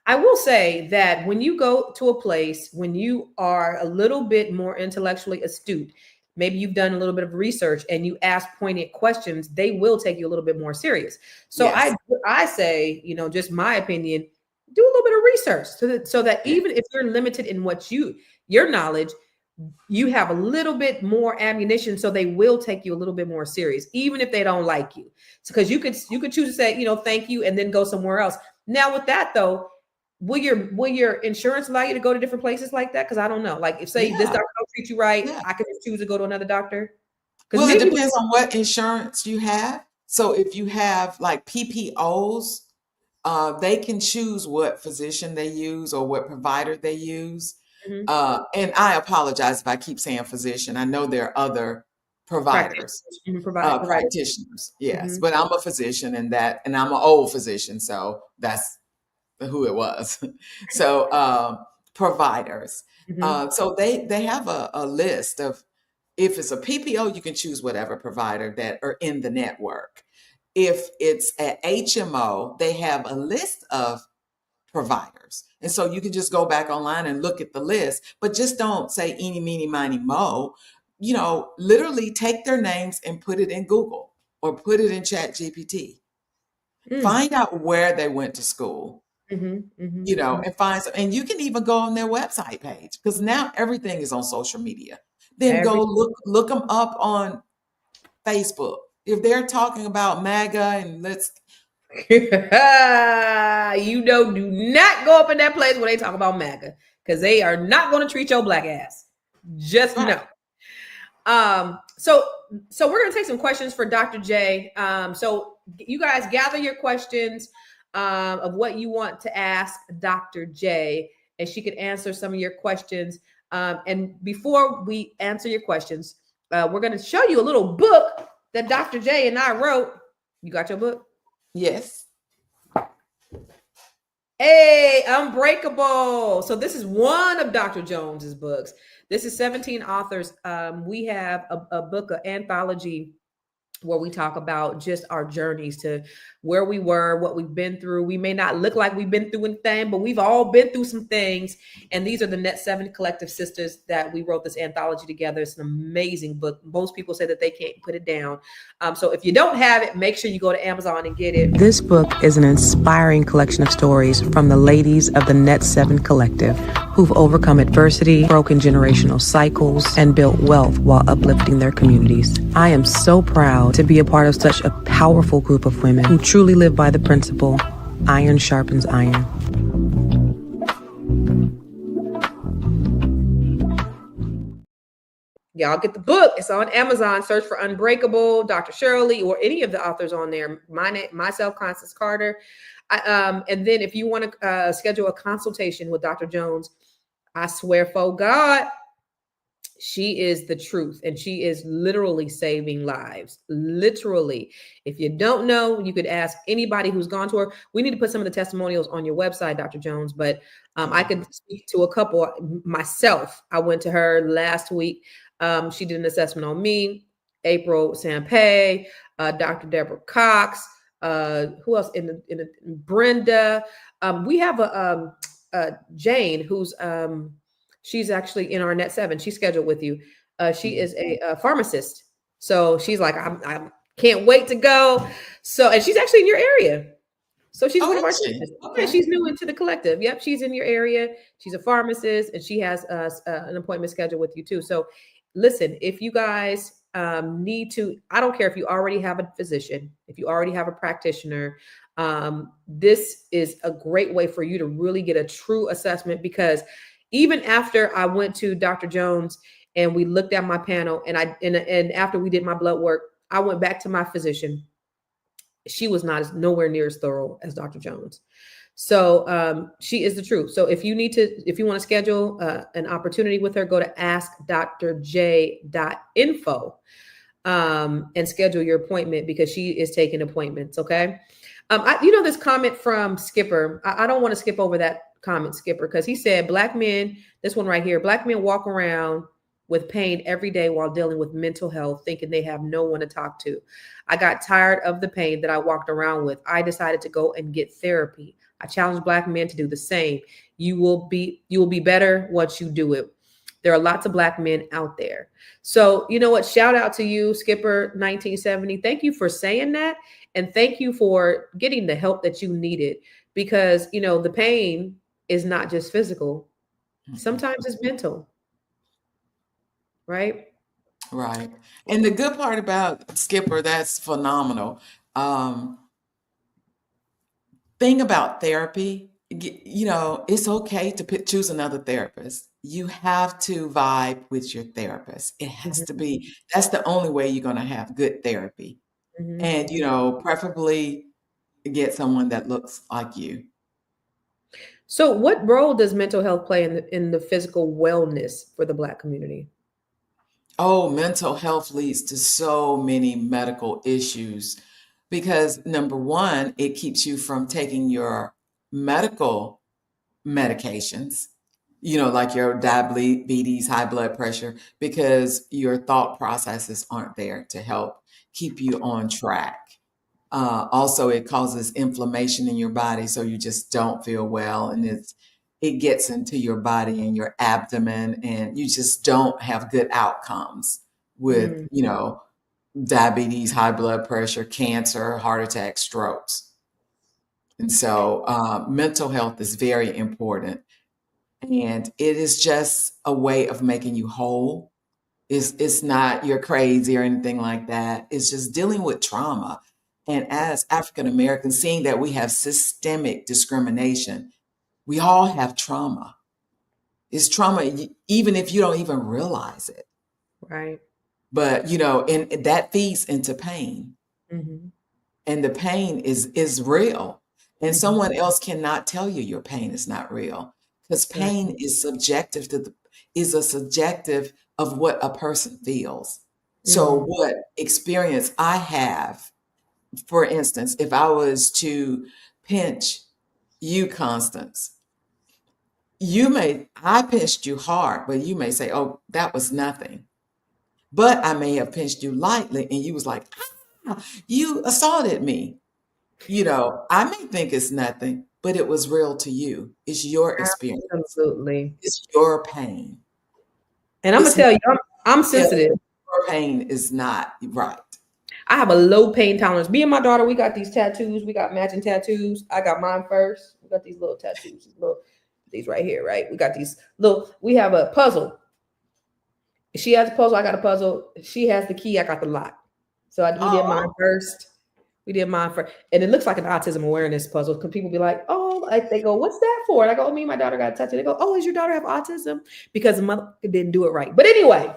[SPEAKER 2] I will say that when you go to a place, when you are a little bit more intellectually astute, maybe you've done a little bit of research and you ask pointed questions, they will take you a little bit more serious. So I say, just my opinion, do a little bit of research so that even if you're limited in what your knowledge, you have a little bit more ammunition, so they will take you a little bit more serious, even if they don't like you. So because you could choose to say, thank you, and then go somewhere else. Now with that though, will your insurance allow you to go to different places like that? Because I don't know. Like if say this doctor don't treat you right, I can just choose to go to another doctor.
[SPEAKER 6] Well, it depends on what insurance you have. So if you have like PPOs, they can choose what physician they use or what provider they use. And I apologize if I keep saying physician. I know there are other providers, practitioners. Yes, but I'm a physician and I'm an old physician. So that's who it was. So providers. So they have a list of, if it's a PPO, you can choose whatever provider that are in the network. If it's an HMO, they have a list of providers. And so you can just go back online and look at the list, but just don't say eeny, meeny, miny, mo. Literally take their names and put it in Google or put it in Chat GPT. Find out where they went to school, and find some, and you can even go on their website page because now everything is on social media. Then go look them up on Facebook. If they're talking about MAGA and
[SPEAKER 2] do not go up in that place where they talk about MAGA because they are not going to treat your Black ass. Just know. So we're going to take some questions for Dr. J. So you guys gather your questions of what you want to ask Dr. J, and she can answer some of your questions. And before we answer your questions, we're going to show you a little book that Dr. J and I wrote. You got your book?
[SPEAKER 6] Yes.
[SPEAKER 2] Hey, Unbreakable. So this is one of Dr. Jones's books. This is 17 authors. We have a book, an anthology, where we talk about just our journeys to where we were, what we've been through. We may not look like we've been through anything, but we've all been through some things. And these are the Net 7 Collective Sisters that we wrote this anthology together. It's an amazing book. Most people say that they can't put it down. So if you don't have it, make sure you go to Amazon and get it.
[SPEAKER 1] This book is an inspiring collection of stories from the ladies of the Net 7 Collective who've overcome adversity, broken generational cycles, and built wealth while uplifting their communities. I am so proud to be a part of such a powerful group of women who truly live by the principle, iron sharpens iron.
[SPEAKER 2] Y'all get the book. It's on Amazon. Search for Unbreakable, Dr. Shirley, or any of the authors on there. Myself, Constance Carter. And then if you want to schedule a consultation with Dr. Jones, I swear for God, she is the truth, and she is literally saving lives. Literally. If you don't know, you could ask anybody who's gone to her. We need to put some of the testimonials on your website, Dr. Jones, but I can speak to a couple myself. I went to her last week. She did an assessment on me, April Sampay, Dr. Deborah Cox, who else? Brenda. We have Jane, who's she's actually in our Net 7. She's scheduled with you. She is a pharmacist. So she's like, I can't wait to go. So, and she's actually in your area. So she's one of our teachers.
[SPEAKER 6] Okay.
[SPEAKER 2] Yeah, she's new into the collective. Yep, she's in your area. She's a pharmacist, and she has an appointment scheduled with you too. So, listen, if you guys need to, I don't care if you already have a physician, if you already have a practitioner, this is a great way for you to really get a true assessment. Because even after I went to Dr. Jones and we looked at my panel, and after we did my blood work, I went back to my physician. She was nowhere near as thorough as Dr. Jones. So she is the truth. So if you want to schedule an opportunity with her, go to askdrj.info and schedule your appointment, because she is taking appointments. Okay. This comment from Skipper, I don't want to skip over that comment, Skipper, because he said black men, this one right here, black men walk around with pain every day while dealing with mental health, thinking they have no one to talk to. I got tired of the pain that I walked around with. I decided to go and get therapy. I challenge black men to do the same. You will be better once you do it. There are lots of black men out there. So you know what? Shout out to you, Skipper 1970. Thank you for saying that. And thank you for getting the help that you needed, because, the pain is not just physical. Sometimes it's mental. Right.
[SPEAKER 6] Right. And the good part about Skipper, that's phenomenal. Thing about therapy, it's okay to choose another therapist. You have to vibe with your therapist. It has to be, that's the only way you're going to have good therapy. And, preferably get someone that looks like you.
[SPEAKER 2] So what role does mental health play in the physical wellness for the Black community?
[SPEAKER 6] Oh, mental health leads to so many medical issues because number one, it keeps you from taking your medical medications, like your diabetes, high blood pressure, because your thought processes aren't there to help keep you on track. Also, it causes inflammation in your body, so you just don't feel well, and it gets into your body and your abdomen, and you just don't have good outcomes with, diabetes, high blood pressure, cancer, heart attack, strokes. And so mental health is very important. And it is just a way of making you whole. It's not you're crazy or anything like that. It's just dealing with trauma. And as African Americans, seeing that we have systemic discrimination, we all have trauma. It's trauma, even if you don't even realize it.
[SPEAKER 2] Right.
[SPEAKER 6] But, and that feeds into pain.
[SPEAKER 2] Mm-hmm.
[SPEAKER 6] And the pain is real. And someone else cannot tell you your pain is not real. Because pain is subjective is a subjective of what a person feels. So what experience I have, for instance, if I was to pinch you, Constance, I pinched you hard, but you may say, oh, that was nothing. But I may have pinched you lightly and you was like, you assaulted me. I may think it's nothing, but it was real to you. It's your experience.
[SPEAKER 2] Absolutely.
[SPEAKER 6] It's your pain.
[SPEAKER 2] And I'm going to tell you, I'm sensitive.
[SPEAKER 6] Your pain is not right.
[SPEAKER 2] I have a low pain tolerance. Me and my daughter, we got these tattoos. We got matching tattoos. I got mine first. We got these little tattoos. These right here, right? We got these we have a puzzle. She has a puzzle. I got a puzzle. She has the key. I got the lock. So we did mine first. We did mine first. And it looks like an autism awareness puzzle because people be like, oh, they go, what's that for? And I go, oh, me and my daughter got a tattoo. They go, oh, does your daughter have autism? Because the mother didn't do it right. But anyway,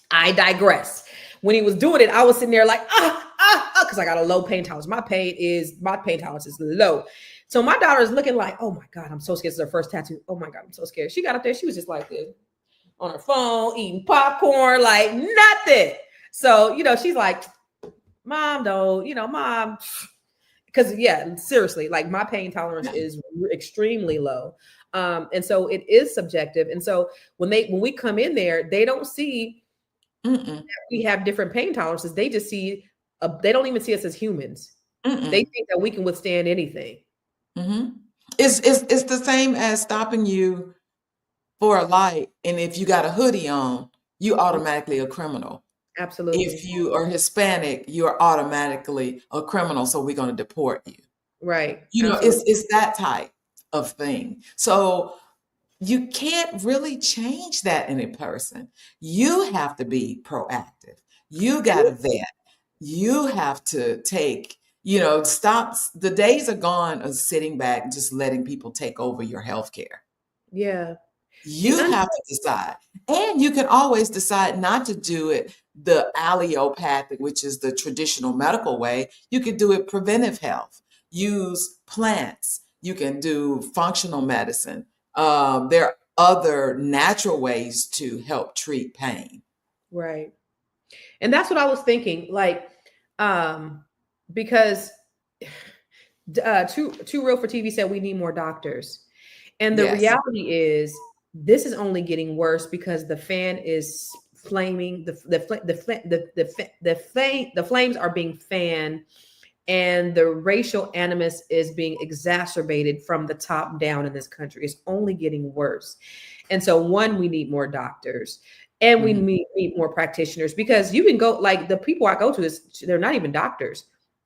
[SPEAKER 2] I digress. When he was doing it, I was sitting there like, because I got a low pain tolerance. My pain tolerance is low. So my daughter is looking like, oh my God, I'm so scared. This is her first tattoo. Oh my God, I'm so scared. She got up there. She was just like this on her phone, eating popcorn, like nothing. So, she's like, Mom, though, Mom, because seriously, like my pain tolerance is extremely low. And so it is subjective. And so when we come in there, they don't see that we have different pain tolerances. They just see, they don't even see us as humans. They think that we can withstand anything.
[SPEAKER 6] It's the same as stopping you for a light, and if you got a hoodie on, you automatically a criminal. If
[SPEAKER 2] Absolutely.
[SPEAKER 6] you are Hispanic, you're automatically a criminal, so we're going to deport you.
[SPEAKER 2] Right.
[SPEAKER 6] You know,
[SPEAKER 2] Absolutely.
[SPEAKER 6] it's that type of thing. So you can't really change that in a person. You have to be proactive. You got to vet. You have to take, stop. The days are gone of sitting back and just letting people take over your health care.
[SPEAKER 2] Yeah. The
[SPEAKER 6] You have to decide. And you can always decide not to do it the allopathic, which is the traditional medical way. You could do it preventive health, use plants. You can do functional medicine. There are other natural ways to help treat pain.
[SPEAKER 2] Right. And that's what I was thinking. Like, because Too Real for TV said we need more doctors. And the
[SPEAKER 6] Yes.
[SPEAKER 2] reality is this is only getting worse because the fan is flaming, the flames are being fanned, and the racial animus is being exacerbated from the top down in this country. It's only getting worse. And so one, we need more doctors, and we need more practitioners, because you can go, like the people I go to, they're not even doctors.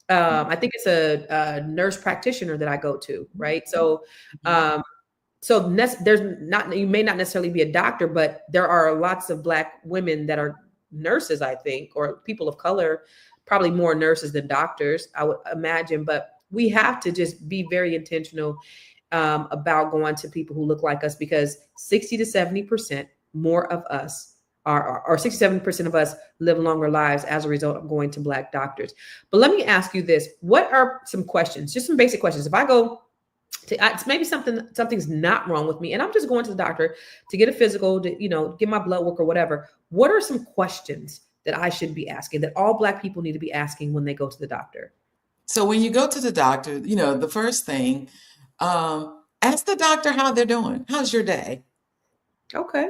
[SPEAKER 2] I think it's a nurse practitioner that I go to, right? So there's not, you may not necessarily be a doctor, but there are lots of Black women that are nurses, I think, or people of color, probably more nurses than doctors, I would imagine. But we have to just be very intentional about going to people who look like us, because 60 to 70% more of us or 67% of us live longer lives as a result of going to Black doctors. But let me ask you this. What are some questions, just some basic questions? If I go it's maybe something's not wrong with me, and I'm just going to the doctor to get a physical, to get my blood work or whatever. What are some questions that I should be asking, that all Black people need to be asking when they go to the doctor?
[SPEAKER 6] So when you go to the doctor, the first thing, ask the doctor how they're doing. How's your day?
[SPEAKER 2] Okay.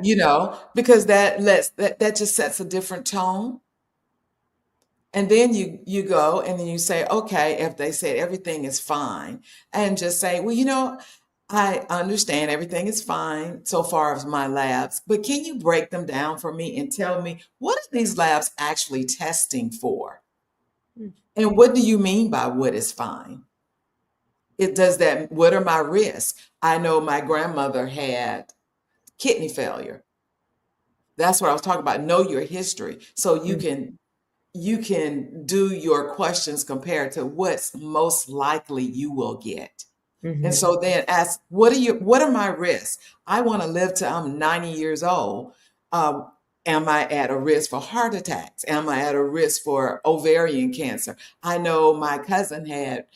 [SPEAKER 6] Because that just sets a different tone. And then you go and then you say, okay, if they said everything is fine, and just say, well, I understand everything is fine so far as my labs, but can you break them down for me and tell me, what are these labs actually testing for? And what do you mean by what is fine? What are my risks? I know my grandmother had kidney failure. That's what I was talking about. Know your history. So you can do your questions compared to what's most likely you will get. And so then ask, what are my risks? I want to live till I'm 90 years old. Am I at a risk for heart attacks? Am I at a risk for ovarian cancer? I know my cousin had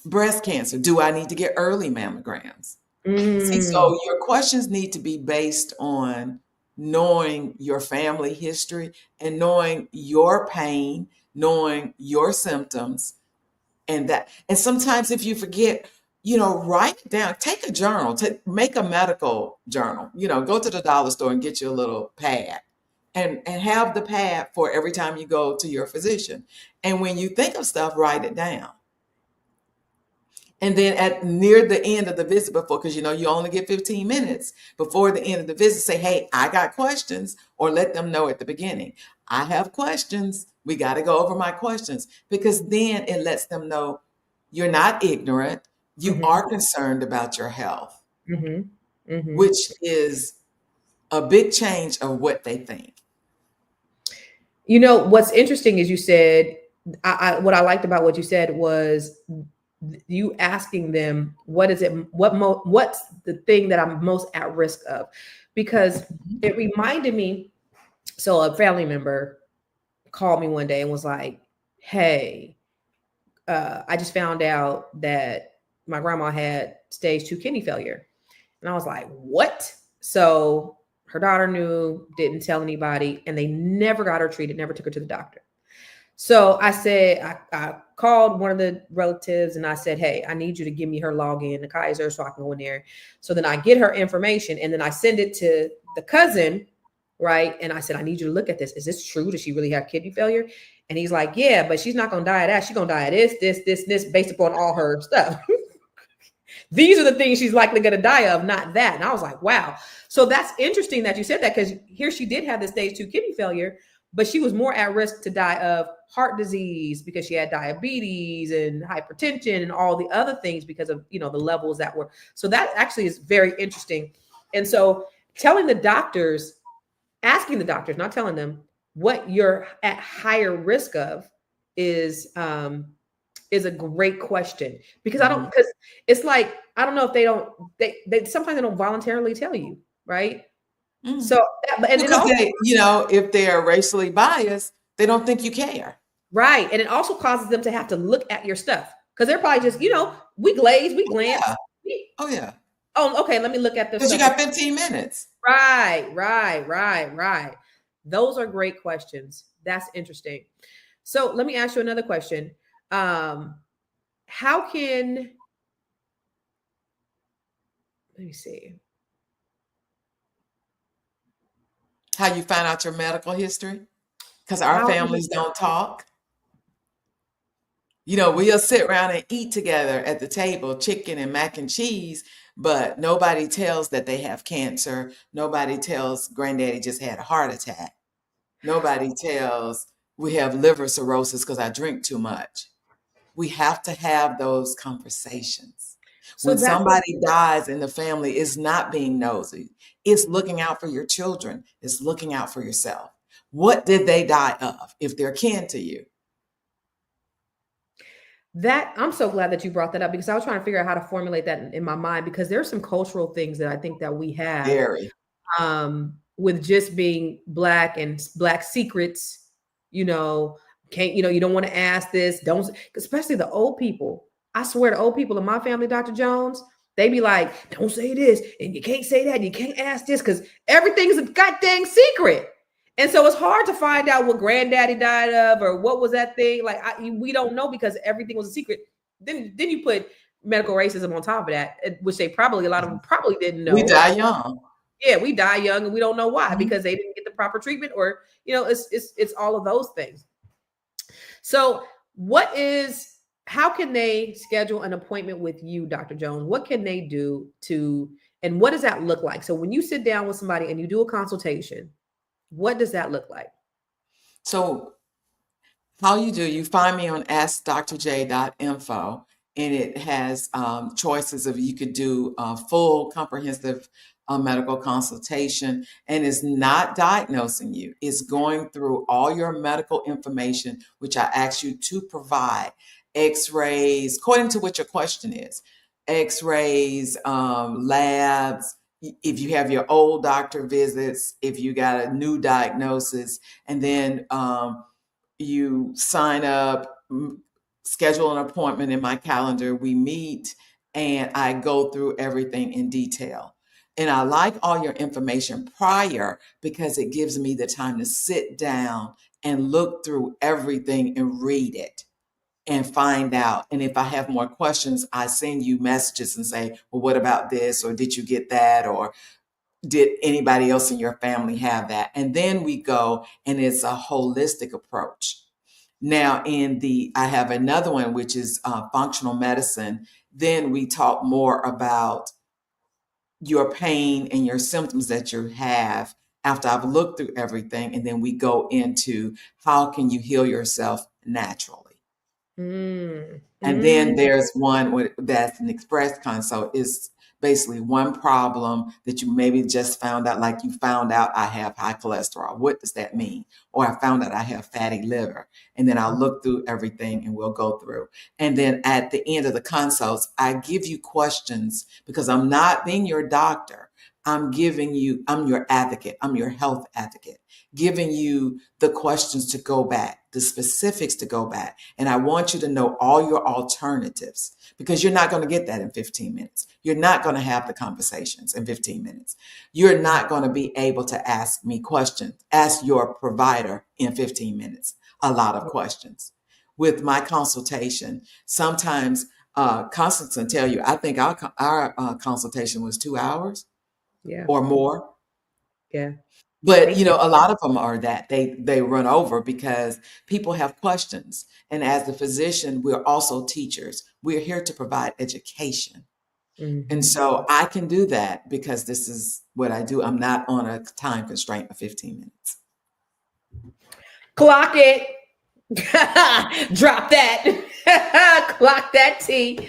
[SPEAKER 6] breast cancer. Do I need to get early mammograms? See, so your questions need to be based on knowing your family history and knowing your pain, knowing your symptoms, and sometimes if you forget, write it down, take a journal, make a medical journal, go to the dollar store and get you a little pad and have the pad for every time you go to your physician. And when you think of stuff, write it down. And then at near the end of the visit, because you only get 15 minutes before the end of the visit, say, hey, I got questions, or let them know at the beginning, I have questions. We got to go over my questions, because then it lets them know you're not ignorant. You are concerned about your health, which is a big change of what they think.
[SPEAKER 2] What's interesting is you said, what I liked about what you said was you asking them, what's the thing that I'm most at risk of? Because it reminded me, so a family member called me one day and was like, hey, I just found out that my grandma had stage 2 kidney failure. And I was like, what? So her daughter knew, didn't tell anybody, and they never got her treated, never took her to the doctor. So I said, I called one of the relatives and I said, hey, I need you to give me her login to Kaiser so I can go in there. So then I get her information and then I send it to the cousin, right? And I said, I need you to look at this. Is this true? Does she really have kidney failure? And he's like, yeah, but she's not going to die of that. She's going to die of this, based upon all her stuff. These are the things she's likely going to die of, not that. And I was like, wow. So that's interesting that you said that, because here she did have the stage 2 kidney failure, but she was more at risk to die of heart disease because she had diabetes and hypertension and all the other things because of, the levels that were. So that actually is very interesting. And so telling the doctors, asking the doctors, not telling them what you're at higher risk of is a great question, because because it's like, I don't know if they sometimes they don't voluntarily tell you, right? So, and
[SPEAKER 6] because
[SPEAKER 2] also,
[SPEAKER 6] they, if they are racially biased, they don't think you care.
[SPEAKER 2] Right. And it also causes them to have to look at your stuff, because they're probably just, we glance.
[SPEAKER 6] Yeah. Oh yeah.
[SPEAKER 2] Oh, okay. Let me look at this.
[SPEAKER 6] Because you got 15 minutes.
[SPEAKER 2] Right. Those are great questions. That's interesting. So let me ask you another question. How can, let me see.
[SPEAKER 6] How you find out your medical history? Because our families don't talk. We'll sit around and eat together at the table, chicken and mac and cheese, but nobody tells that they have cancer. Nobody tells granddaddy just had a heart attack. Nobody tells we have liver cirrhosis because I drink too much. We have to have those conversations.
[SPEAKER 2] So
[SPEAKER 6] when somebody dies in the family, it's not being nosy. It's looking out for your children. It's looking out for yourself. What did they die of if they're kin to you?
[SPEAKER 2] That, I'm so glad that you brought that up, because I was trying to figure out how to formulate that in my mind, because there's some cultural things that I think that we have with just being Black and Black secrets, you don't want to ask this, don't, especially the old people. I swear, the old people in my family, Dr. Jones, they be like, don't say this, and you can't say that, and you can't ask this, because everything's a goddamn secret. And so it's hard to find out what granddaddy died of, or what was that thing. Like, we don't know, because everything was a secret. Then you put medical racism on top of that, which a lot of them probably didn't know.
[SPEAKER 6] We die young.
[SPEAKER 2] Yeah, we die young, and we don't know why, because they didn't get the proper treatment, or it's all of those things. So how can they schedule an appointment with you, Dr. Jones? What can they do and what does that look like? So when you sit down with somebody and you do a consultation, what does that look like?
[SPEAKER 6] So how you find me on askdrj.info, and it has choices of, you could do a full comprehensive medical consultation, and it's not diagnosing you. It's going through all your medical information, which I ask you to provide. X-rays, according to what your question is, X-rays, labs, if you have your old doctor visits, if you got a new diagnosis, and then you sign up, schedule an appointment in my calendar, we meet, and I go through everything in detail. And I like all your information prior, because it gives me the time to sit down and look through everything and read it and find out. And if I have more questions, I send you messages and say, well, what about this? Or did you get that? Or did anybody else in your family have that? And then we go, and it's a holistic approach. Now, I have another one, which is functional medicine. Then we talk more about your pain and your symptoms that you have after I've looked through everything. And then we go into how can you heal yourself naturally. And then there's one that's an express consult. Is basically one problem that you maybe just found out, like you found out I have high cholesterol. What does that mean? Or I found out I have fatty liver. And then I'll look through everything and we'll go through. And then at the end of the consults, I give you questions, because I'm not being your doctor. I'm your advocate. I'm your health advocate, giving you the questions to go back, the specifics to go back. And I want you to know all your alternatives, because you're not going to get that in 15 minutes. You're not going to have the conversations in 15 minutes. You're not going to be able to ask me questions, ask your provider in 15 minutes, a lot of questions. With my consultation, sometimes consultants will tell you, I think our consultation was 2 hours.
[SPEAKER 2] Yeah.
[SPEAKER 6] Or more.
[SPEAKER 2] Yeah.
[SPEAKER 6] But, a lot of them are that they run over because people have questions. And as the physician, we're also teachers. We're here to provide education. And so I can do that because this is what I do. I'm not on a time constraint of 15 minutes.
[SPEAKER 2] Clock it. Drop that. Clock that T.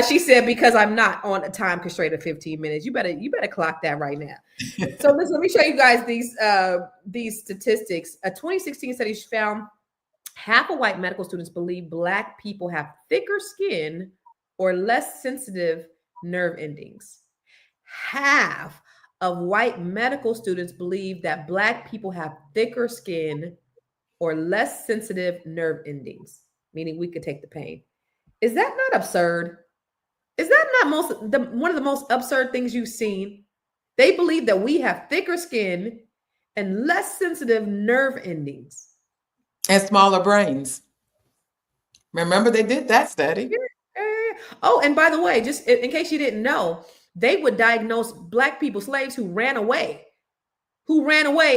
[SPEAKER 2] She said, because I'm not on a time constraint of 15 minutes. You better clock that right now. So listen, let me show you guys these statistics. A 2016 study found half of white medical students believe Black people have thicker skin or less sensitive nerve endings. Half of white medical students believe that Black people have thicker skin or less sensitive nerve endings, meaning we could take the pain. Is that not absurd? Is that not one of the most absurd things you've seen? They believe that we have thicker skin and less sensitive nerve endings.
[SPEAKER 6] And smaller brains. Remember, they did that study.
[SPEAKER 2] Oh, and by the way, just in case you didn't know, they would diagnose Black people, slaves who ran away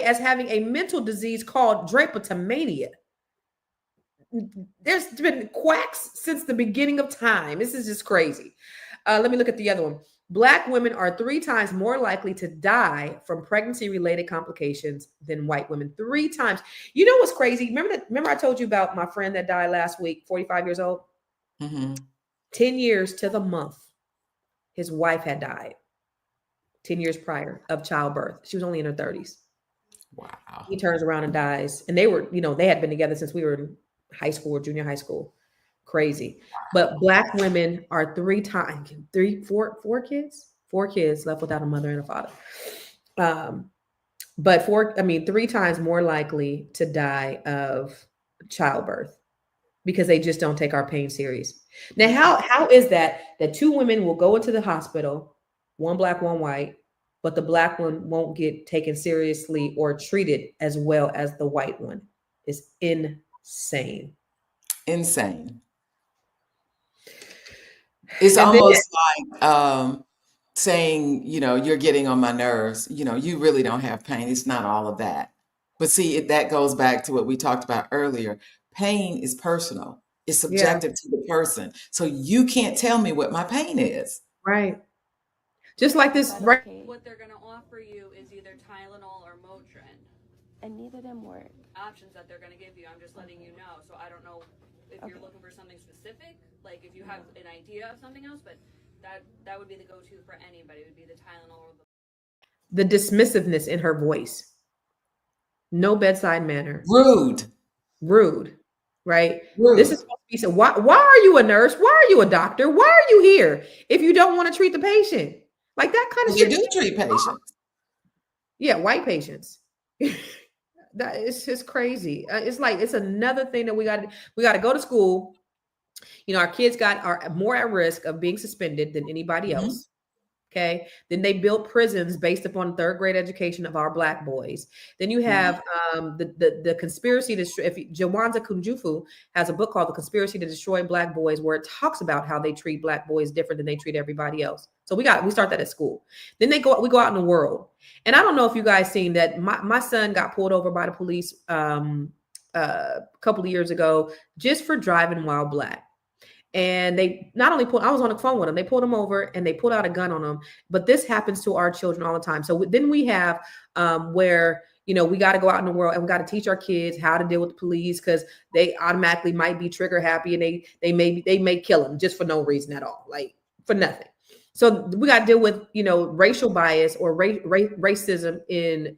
[SPEAKER 2] as having a mental disease called drapetomania. There's been quacks since the beginning of time. This is just crazy. Let me look at the other one. Black women are 3 times more likely to die from pregnancy-related complications than white women. 3 times. You know what's crazy? Remember I told you about my friend that died last week, 45 years old? 10 years to the month, his wife had died. 10 years prior of childbirth. She was only in her 30s.
[SPEAKER 6] Wow.
[SPEAKER 2] He turns around and dies. And they were, they had been together since we were in high school or junior high school. Crazy. But Black women are 4 kids left without a mother and a father. But 3 times more likely to die of childbirth because they just don't take our pain serious. Now, how is that 2 women will go into the hospital, one Black, one white, but the Black one won't get taken seriously or treated as well as the white one? It's insane.
[SPEAKER 6] Insane. It's almost like saying, you're getting on my nerves. You really don't have pain. It's not all of that. But see, that goes back to what we talked about earlier. Pain is personal. It's subjective to the person. So you can't tell me what my pain is.
[SPEAKER 2] Right. Just like this, right?
[SPEAKER 3] Okay.
[SPEAKER 4] What they're going to offer you is either Tylenol or Motrin.
[SPEAKER 3] And neither of them work.
[SPEAKER 4] Options that they're going to give you. I'm just letting you know. So I don't know if you're looking for something specific, like if you have an idea of something else, but that would be the go-to for anybody. It would be the Tylenol or
[SPEAKER 2] the dismissiveness in her voice. No bedside manner.
[SPEAKER 6] Rude.
[SPEAKER 2] Right?
[SPEAKER 6] Rude.
[SPEAKER 2] This is supposed to be so. Why are you a nurse? Why are you a doctor? Why are you here if you don't want to treat the patient? Like that kind of
[SPEAKER 6] shit.
[SPEAKER 2] They
[SPEAKER 6] do treat patients.
[SPEAKER 2] Yeah, white patients. That is just crazy. It's like it's another thing that we got to go to school. Our kids are more at risk of being suspended than anybody else. Okay. Then they built prisons based upon 3rd grade education of our Black boys. Then you have the conspiracy to Jawanza Kunjufu has a book called The Conspiracy to Destroy Black Boys, where it talks about how they treat Black boys different than they treat everybody else. So we start that at school. Then we go out in the world. And I don't know if you guys seen that my son got pulled over by the police a couple of years ago just for driving while Black. And they not only I was on the phone with them, they pulled him over and they pulled out a gun on him. But this happens to our children all the time. So then we have where, we got to go out in the world and we got to teach our kids how to deal with the police because they automatically might be trigger happy and they may kill them just for no reason at all, like for nothing. So we got to deal with, racial bias or racism in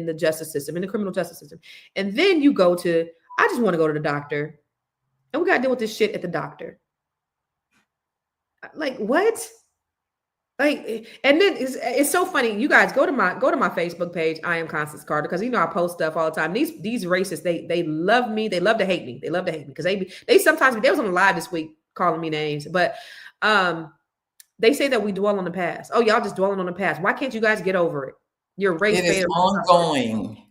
[SPEAKER 2] the justice system, in the criminal justice system. And then you go to, I just want to go to the doctor. And we got to deal with this shit at the doctor. Like, what? Like, and then it's so funny. You guys go to my Facebook page. I am Constance Carter, because I post stuff all the time. These racists, they love me. They love to hate me. They love to hate me because they sometimes was on the live this week calling me names, but they say that we dwell on the past. Oh, y'all just dwelling on the past. Why can't you guys get over it? Your race.
[SPEAKER 6] It is ongoing.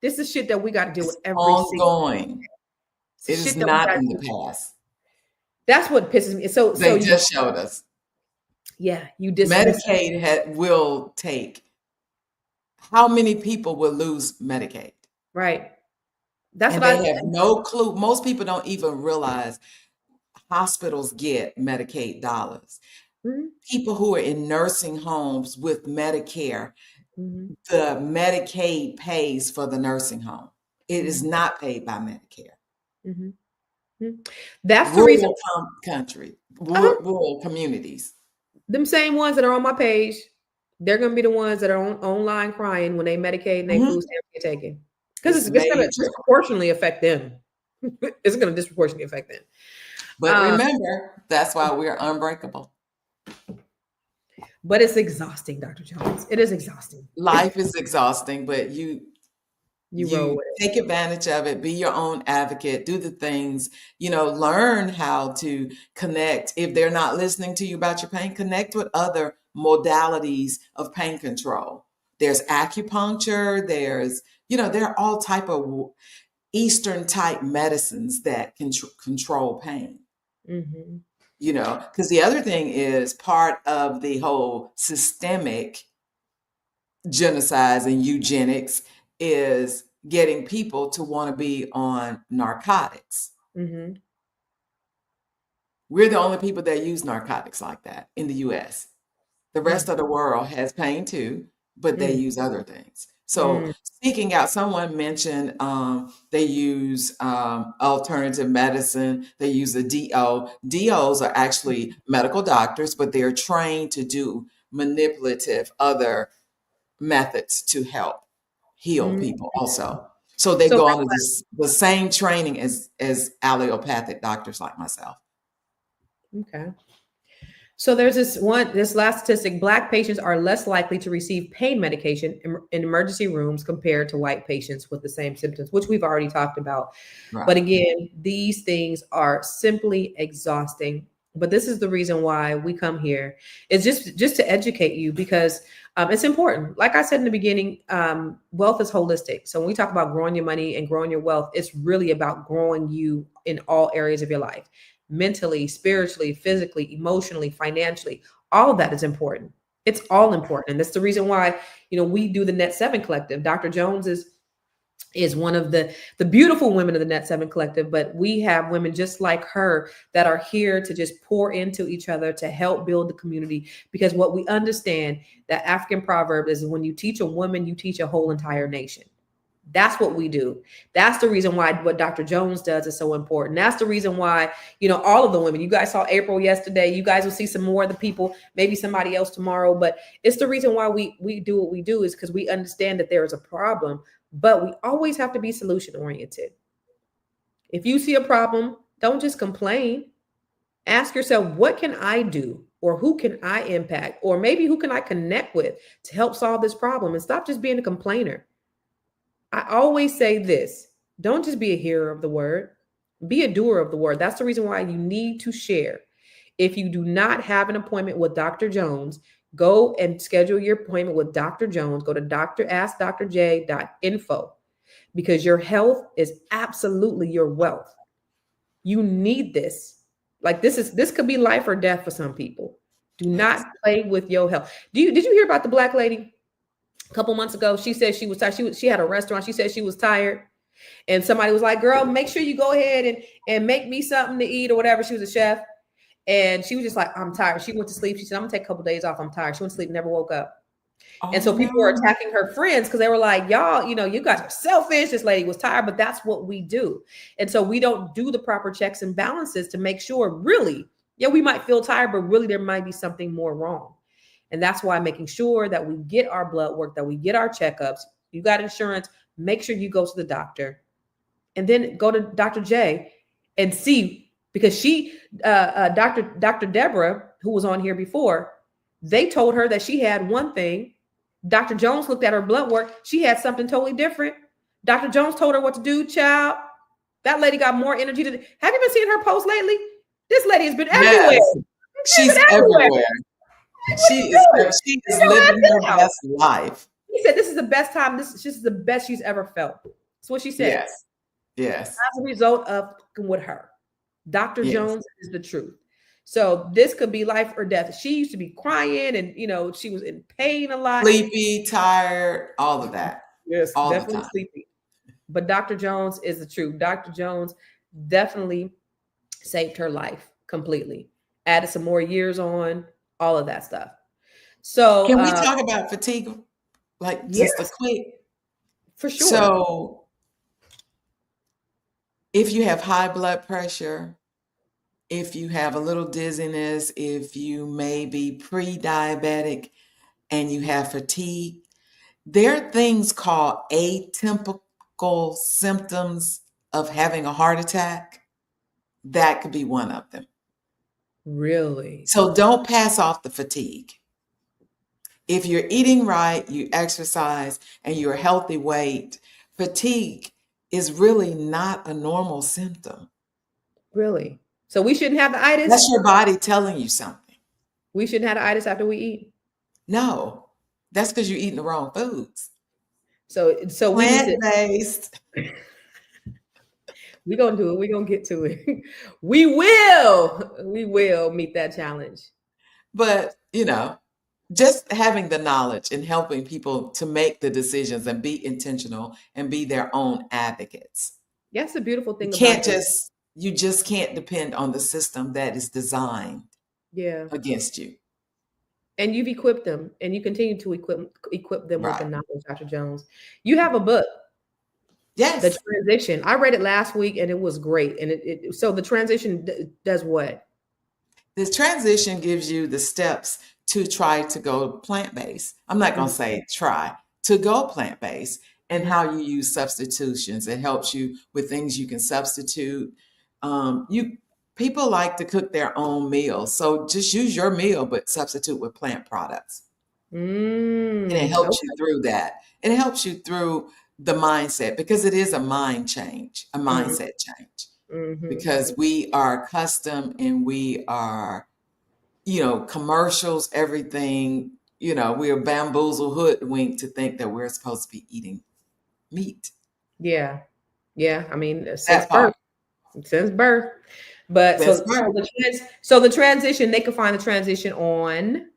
[SPEAKER 2] This is shit that we got to deal with every
[SPEAKER 6] ongoing. It is not in the past.
[SPEAKER 2] That's what pisses me. So
[SPEAKER 6] they just showed us.
[SPEAKER 2] Yeah, you
[SPEAKER 6] Medicaid will take. How many people will lose Medicaid?
[SPEAKER 2] Right. That's
[SPEAKER 6] and
[SPEAKER 2] what
[SPEAKER 6] they have no clue. Most people don't even realize hospitals get Medicaid dollars. People who are in nursing homes with Medicare,
[SPEAKER 2] Mm-hmm.
[SPEAKER 6] the Medicaid pays for the nursing home. It is not paid by Medicare.
[SPEAKER 2] Mm-hmm. That's the reason.
[SPEAKER 6] Country,
[SPEAKER 2] Uh-huh.
[SPEAKER 6] rural communities.
[SPEAKER 2] Them same ones that are on my page, they're gonna be the ones that are online crying when they Medicaid and they food stamps get taken. Because
[SPEAKER 6] It's
[SPEAKER 2] it's gonna
[SPEAKER 6] major.
[SPEAKER 2] disproportionately affect them. It's gonna disproportionately affect them.
[SPEAKER 6] But remember, that's why we're unbreakable.
[SPEAKER 2] But it's exhausting, Dr. Jones. It is exhausting.
[SPEAKER 6] Life is exhausting, but you
[SPEAKER 2] roll with it.
[SPEAKER 6] take advantage of it, be your own advocate, do the things, learn how to connect. If they're not listening to you about your pain, connect with other modalities of pain control. There's acupuncture, there's, there are all type of Eastern type medicines that can control pain.
[SPEAKER 2] Mm-hmm.
[SPEAKER 6] Because the other thing is part of the whole systemic genocides and eugenics is getting people to want to be on narcotics.
[SPEAKER 2] Mm-hmm.
[SPEAKER 6] We're the only people that use narcotics like that in the US. The rest of the world has pain too, but they use other things. So speaking out, someone mentioned they use alternative medicine. They use a DO. DOs are actually medical doctors, but they're trained to do manipulative other methods to help heal people also. So they go on the same training as allopathic doctors like myself.
[SPEAKER 2] Okay. So there's this last statistic: Black patients are less likely to receive pain medication in emergency rooms compared to white patients with the same symptoms, which we've already talked about. Right. But again, these things are simply exhausting. But this is the reason why we come here. It's just to educate you, because it's important. Like I said in the beginning, wealth is holistic. So when we talk about growing your money and growing your wealth, it's really about growing you in all areas of your life. Mentally, spiritually, physically, emotionally, financially, all of that is important. It's all important. And that's the reason why, we do the Net 7 Collective. Dr. Jones is one of the beautiful women of the Net 7 Collective, but we have women just like her that are here to just pour into each other to help build the community. Because what we understand, that African proverb is, when you teach a woman, you teach a whole entire nation. That's what we do. That's the reason why what Dr. Jones does is so important. That's the reason why, all of the women, you guys saw April yesterday, you guys will see some more of the people, maybe somebody else tomorrow, but it's the reason why we do what we do, is because we understand that there is a problem, but we always have to be solution oriented. If you see a problem, don't just complain. Ask yourself, what can I do? Or who can I impact? Or maybe who can I connect with to help solve this problem? And stop just being a complainer. I always say this: don't just be a hearer of the word, be a doer of the word. That's the reason why you need to share. If you do not have an appointment with Dr. Jones, go and schedule your appointment with Dr. Jones. Go to askdrj.info, because your health is absolutely your wealth. You need this. Like this could be life or death for some people. Do not play with your health. Did you hear about the Black lady? A couple months ago, she said she was tired. She had a restaurant. She said she was tired. And somebody was like, girl, make sure you go ahead and make me something to eat or whatever. She was a chef. And she was just like, I'm tired. She went to sleep. She said, I'm going to take a couple of days off. I'm tired. She went to sleep, never woke up. And so people were attacking her friends because they were like, y'all, you guys are selfish. This lady was tired, but that's what we do. And so we don't do the proper checks and balances to make sure, really, we might feel tired, but really there might be something more wrong. And that's why making sure that we get our blood work, that we get our checkups. You got insurance, make sure you go to the doctor, and then go to Dr. J and see, because Dr. Deborah, who was on here before, they told her that she had one thing. Dr. Jones looked at her blood work. She had something totally different. Dr. Jones told her what to do, child. That lady got more energy. Have you been seeing her post lately? This lady has been everywhere.
[SPEAKER 6] Yes. She's everywhere. She is living her best life.
[SPEAKER 2] He said this is the best time. This is the best she's ever felt. That's what she said.
[SPEAKER 6] Yes.
[SPEAKER 2] As a result of with her. Dr. Jones is the truth. So this could be life or death. She used to be crying and, she was in pain a lot.
[SPEAKER 6] Sleepy, tired, all of that.
[SPEAKER 2] Yes, all definitely sleepy. But Dr. Jones is the truth. Dr. Jones definitely saved her life completely. Added some more years on. all of that stuff. So
[SPEAKER 6] Can we talk about fatigue? Like
[SPEAKER 2] yes,
[SPEAKER 6] just a quick.
[SPEAKER 2] for sure.
[SPEAKER 6] So if you have high blood pressure, if you have a little dizziness, if you may be pre-diabetic and you have fatigue, there are things called atypical symptoms of having a heart attack. That could be one of them.
[SPEAKER 2] Really?
[SPEAKER 6] So don't pass off the fatigue. If you're eating right, you exercise, and you're a healthy weight, fatigue is really not a normal symptom.
[SPEAKER 2] Really? So we shouldn't have the itis?
[SPEAKER 6] That's your body telling you something.
[SPEAKER 2] We shouldn't have the itis after we eat?
[SPEAKER 6] No, that's because you're eating the wrong foods.
[SPEAKER 2] So we need to,
[SPEAKER 6] Plant-based.
[SPEAKER 2] we're going to do it. We're going to get to it. We will meet that challenge.
[SPEAKER 6] But, just having the knowledge and helping people to make the decisions and be intentional and be their own advocates.
[SPEAKER 2] That's the beautiful thing
[SPEAKER 6] You just can't depend on the system that is designed against you.
[SPEAKER 2] And you've equipped them, and you continue to equip them with the knowledge, Dr. Jones. You have a book.
[SPEAKER 6] Yes.
[SPEAKER 2] The Transition. I read it last week and it was great. And so the transition does what? The
[SPEAKER 6] transition gives you the steps to try to go plant-based. I'm not going to say try to go plant-based, and how you use substitutions. It helps you with things you can substitute. People like to cook their own meals. So just use your meal, but substitute with plant products. And it helps you through that. And it helps you through the mindset, because it is a mind change, a mindset change. Because we are accustomed, and we are, commercials, everything, we are bamboozled, hoodwinked to think that we're supposed to be eating meat.
[SPEAKER 2] Yeah. I mean, since birth. But so the transition, they can find the transition on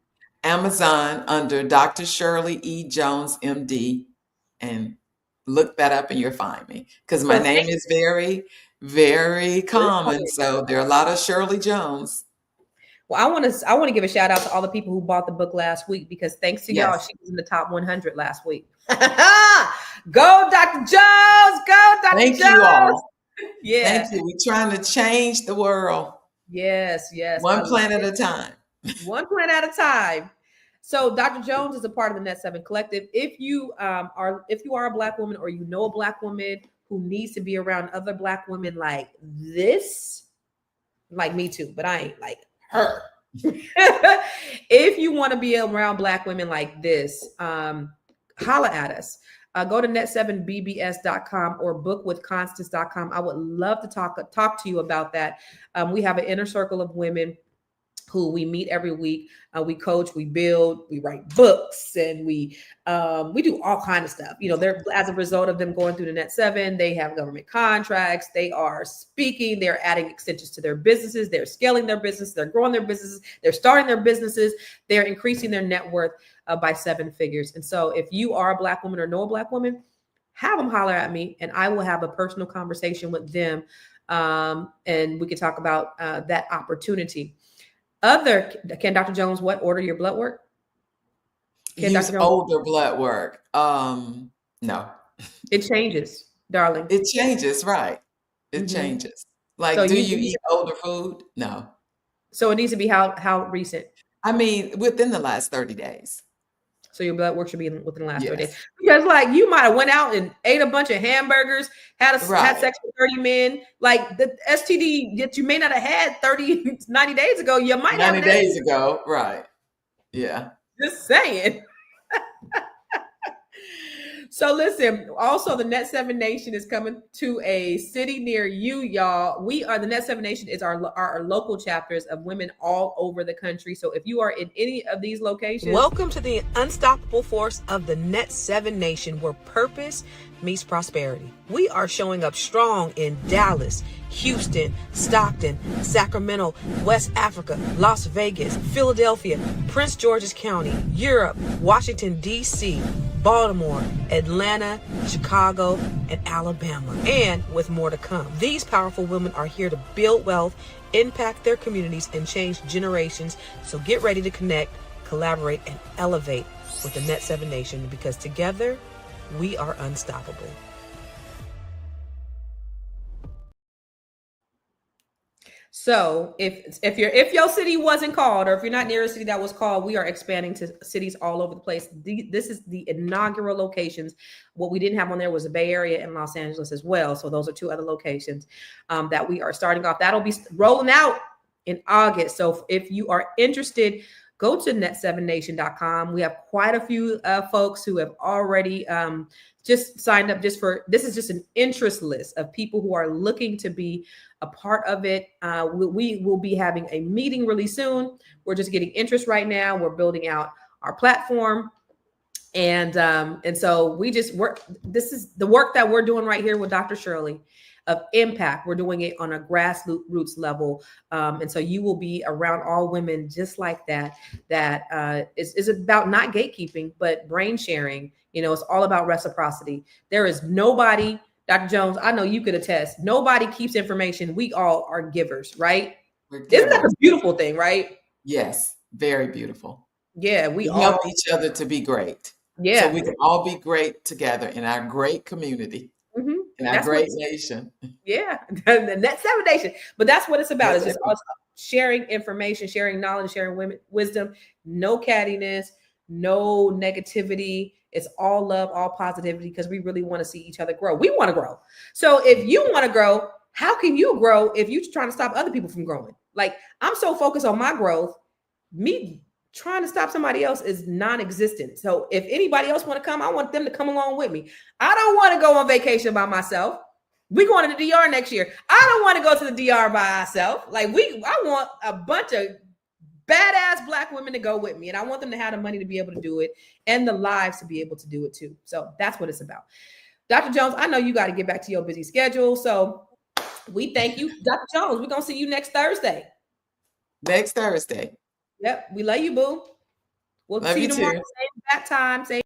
[SPEAKER 6] Amazon under Dr. Shirley E. Jones, MD, and look that up and you'll find me, because my name is very, very common. So there are a lot of Shirley Jones.
[SPEAKER 2] Well, I want to give a shout out to all the people who bought the book last week, because thanks to y'all, she was in the top 100 last week. Go, Dr. Jones! Go, Dr.
[SPEAKER 6] Thank
[SPEAKER 2] Jones!
[SPEAKER 6] You all.
[SPEAKER 2] Yeah.
[SPEAKER 6] Thank you. We're trying to change the world.
[SPEAKER 2] Yes.
[SPEAKER 6] One plant at a time.
[SPEAKER 2] One plant at a time. So Dr. Jones is a part of the Net 7 Collective. If you are a Black woman, or a Black woman who needs to be around other Black women like this, like me too, but I ain't like her. If you want to be around Black women like this, holla at us. Go to net7bbs.com or bookwithconstance.com. I would love to talk to you about that. We have an inner circle of women who we meet every week. We coach, we build, we write books, and we do all kinds of stuff. They're, as a result of them going through the Net 7, they have government contracts. They are speaking. They're adding extensions to their businesses. They're scaling their business. They're growing their businesses. They're starting their businesses. They're increasing their net worth by 7 figures. And so if you are a Black woman or know a Black woman, have them holler at me, and I will have a personal conversation with them. And we can talk about that opportunity. Can Dr. Jones order your blood work?
[SPEAKER 6] Use older blood work. No.
[SPEAKER 2] It changes, darling.
[SPEAKER 6] It changes, right? It changes. Like, so do you eat older food? No.
[SPEAKER 2] So it needs to be how recent?
[SPEAKER 6] I mean, within the last 30 days.
[SPEAKER 2] So your blood work should be within the last 30 days. Because you might have went out and ate a bunch of hamburgers, had sex with 30 men. Like the STD that you may not have had 90 days ago, you might have
[SPEAKER 6] 90 days ago. Right. Yeah.
[SPEAKER 2] Just saying. So listen, also the Net 7 Nation is coming to a city near you, y'all. The Net 7 Nation is our local chapters of women all over the country. So if you are in any of these locations, welcome to the unstoppable force of the Net 7 Nation, where purpose meets prosperity. We are showing up strong in Dallas, Houston, Stockton, Sacramento, West Africa, Las Vegas, Philadelphia, Prince George's County, Europe, Washington, D.C.,
[SPEAKER 1] Baltimore, Atlanta, Chicago, and Alabama, and with more to come. These powerful women are here to build wealth, impact their communities, and change generations. So get ready to connect, collaborate, and elevate with the Net 7 Nation, because together we are unstoppable.
[SPEAKER 2] So if your city wasn't called, or if you're not near a city that was called, we are expanding to cities all over the place. This is the inaugural locations. What we didn't have on there was the Bay Area and Los Angeles as well. So those are two other locations that we are starting off. That'll be rolling out in August. So if you are interested, go to net7nation.com. We have quite a few folks who have already just signed up this is just an interest list of people who are looking to be a part of it. We will be having a meeting really soon. We're just getting interest right now. We're building out our platform. And so this is the work that we're doing right here with Dr. Shirley of impact. We're doing it on a grassroots level. And so you will be around all women just like that is about not gatekeeping, but brain sharing. It's all about reciprocity. There is nobody, Dr. Jones, I know you could attest, nobody keeps information. We all are givers, right? Isn't that a beautiful thing, right?
[SPEAKER 6] Yes, very beautiful.
[SPEAKER 2] Yeah,
[SPEAKER 6] we all help each other to be great.
[SPEAKER 2] Yeah.
[SPEAKER 6] So we can all be great together in our great community, in our great nation.
[SPEAKER 2] Yeah, the Net 7 Nation. But that's what it's about. It's just us sharing information, sharing knowledge, sharing wisdom, no cattiness, no negativity. It's all love, all positivity, because we really want to see each other grow. We want to grow. So if you want to grow, how can you grow if you're trying to stop other people from growing? Like, I'm so focused on my growth, me trying to stop somebody else is non-existent. So if anybody else want to come, I want them to come along with me. I don't want to go on vacation by myself. We're going to the DR next year. I don't want to go to the DR by myself. Like, I want a bunch of badass Black women to go with me. And I want them to have the money to be able to do it and the lives to be able to do it too. So that's what it's about. Dr. Jones, I know you got to get back to your busy schedule. So we thank you. Dr. Jones, we're going to see you next Thursday.
[SPEAKER 6] Next Thursday.
[SPEAKER 2] Yep. We love you, boo. We'll see you tomorrow. Same bat time. Same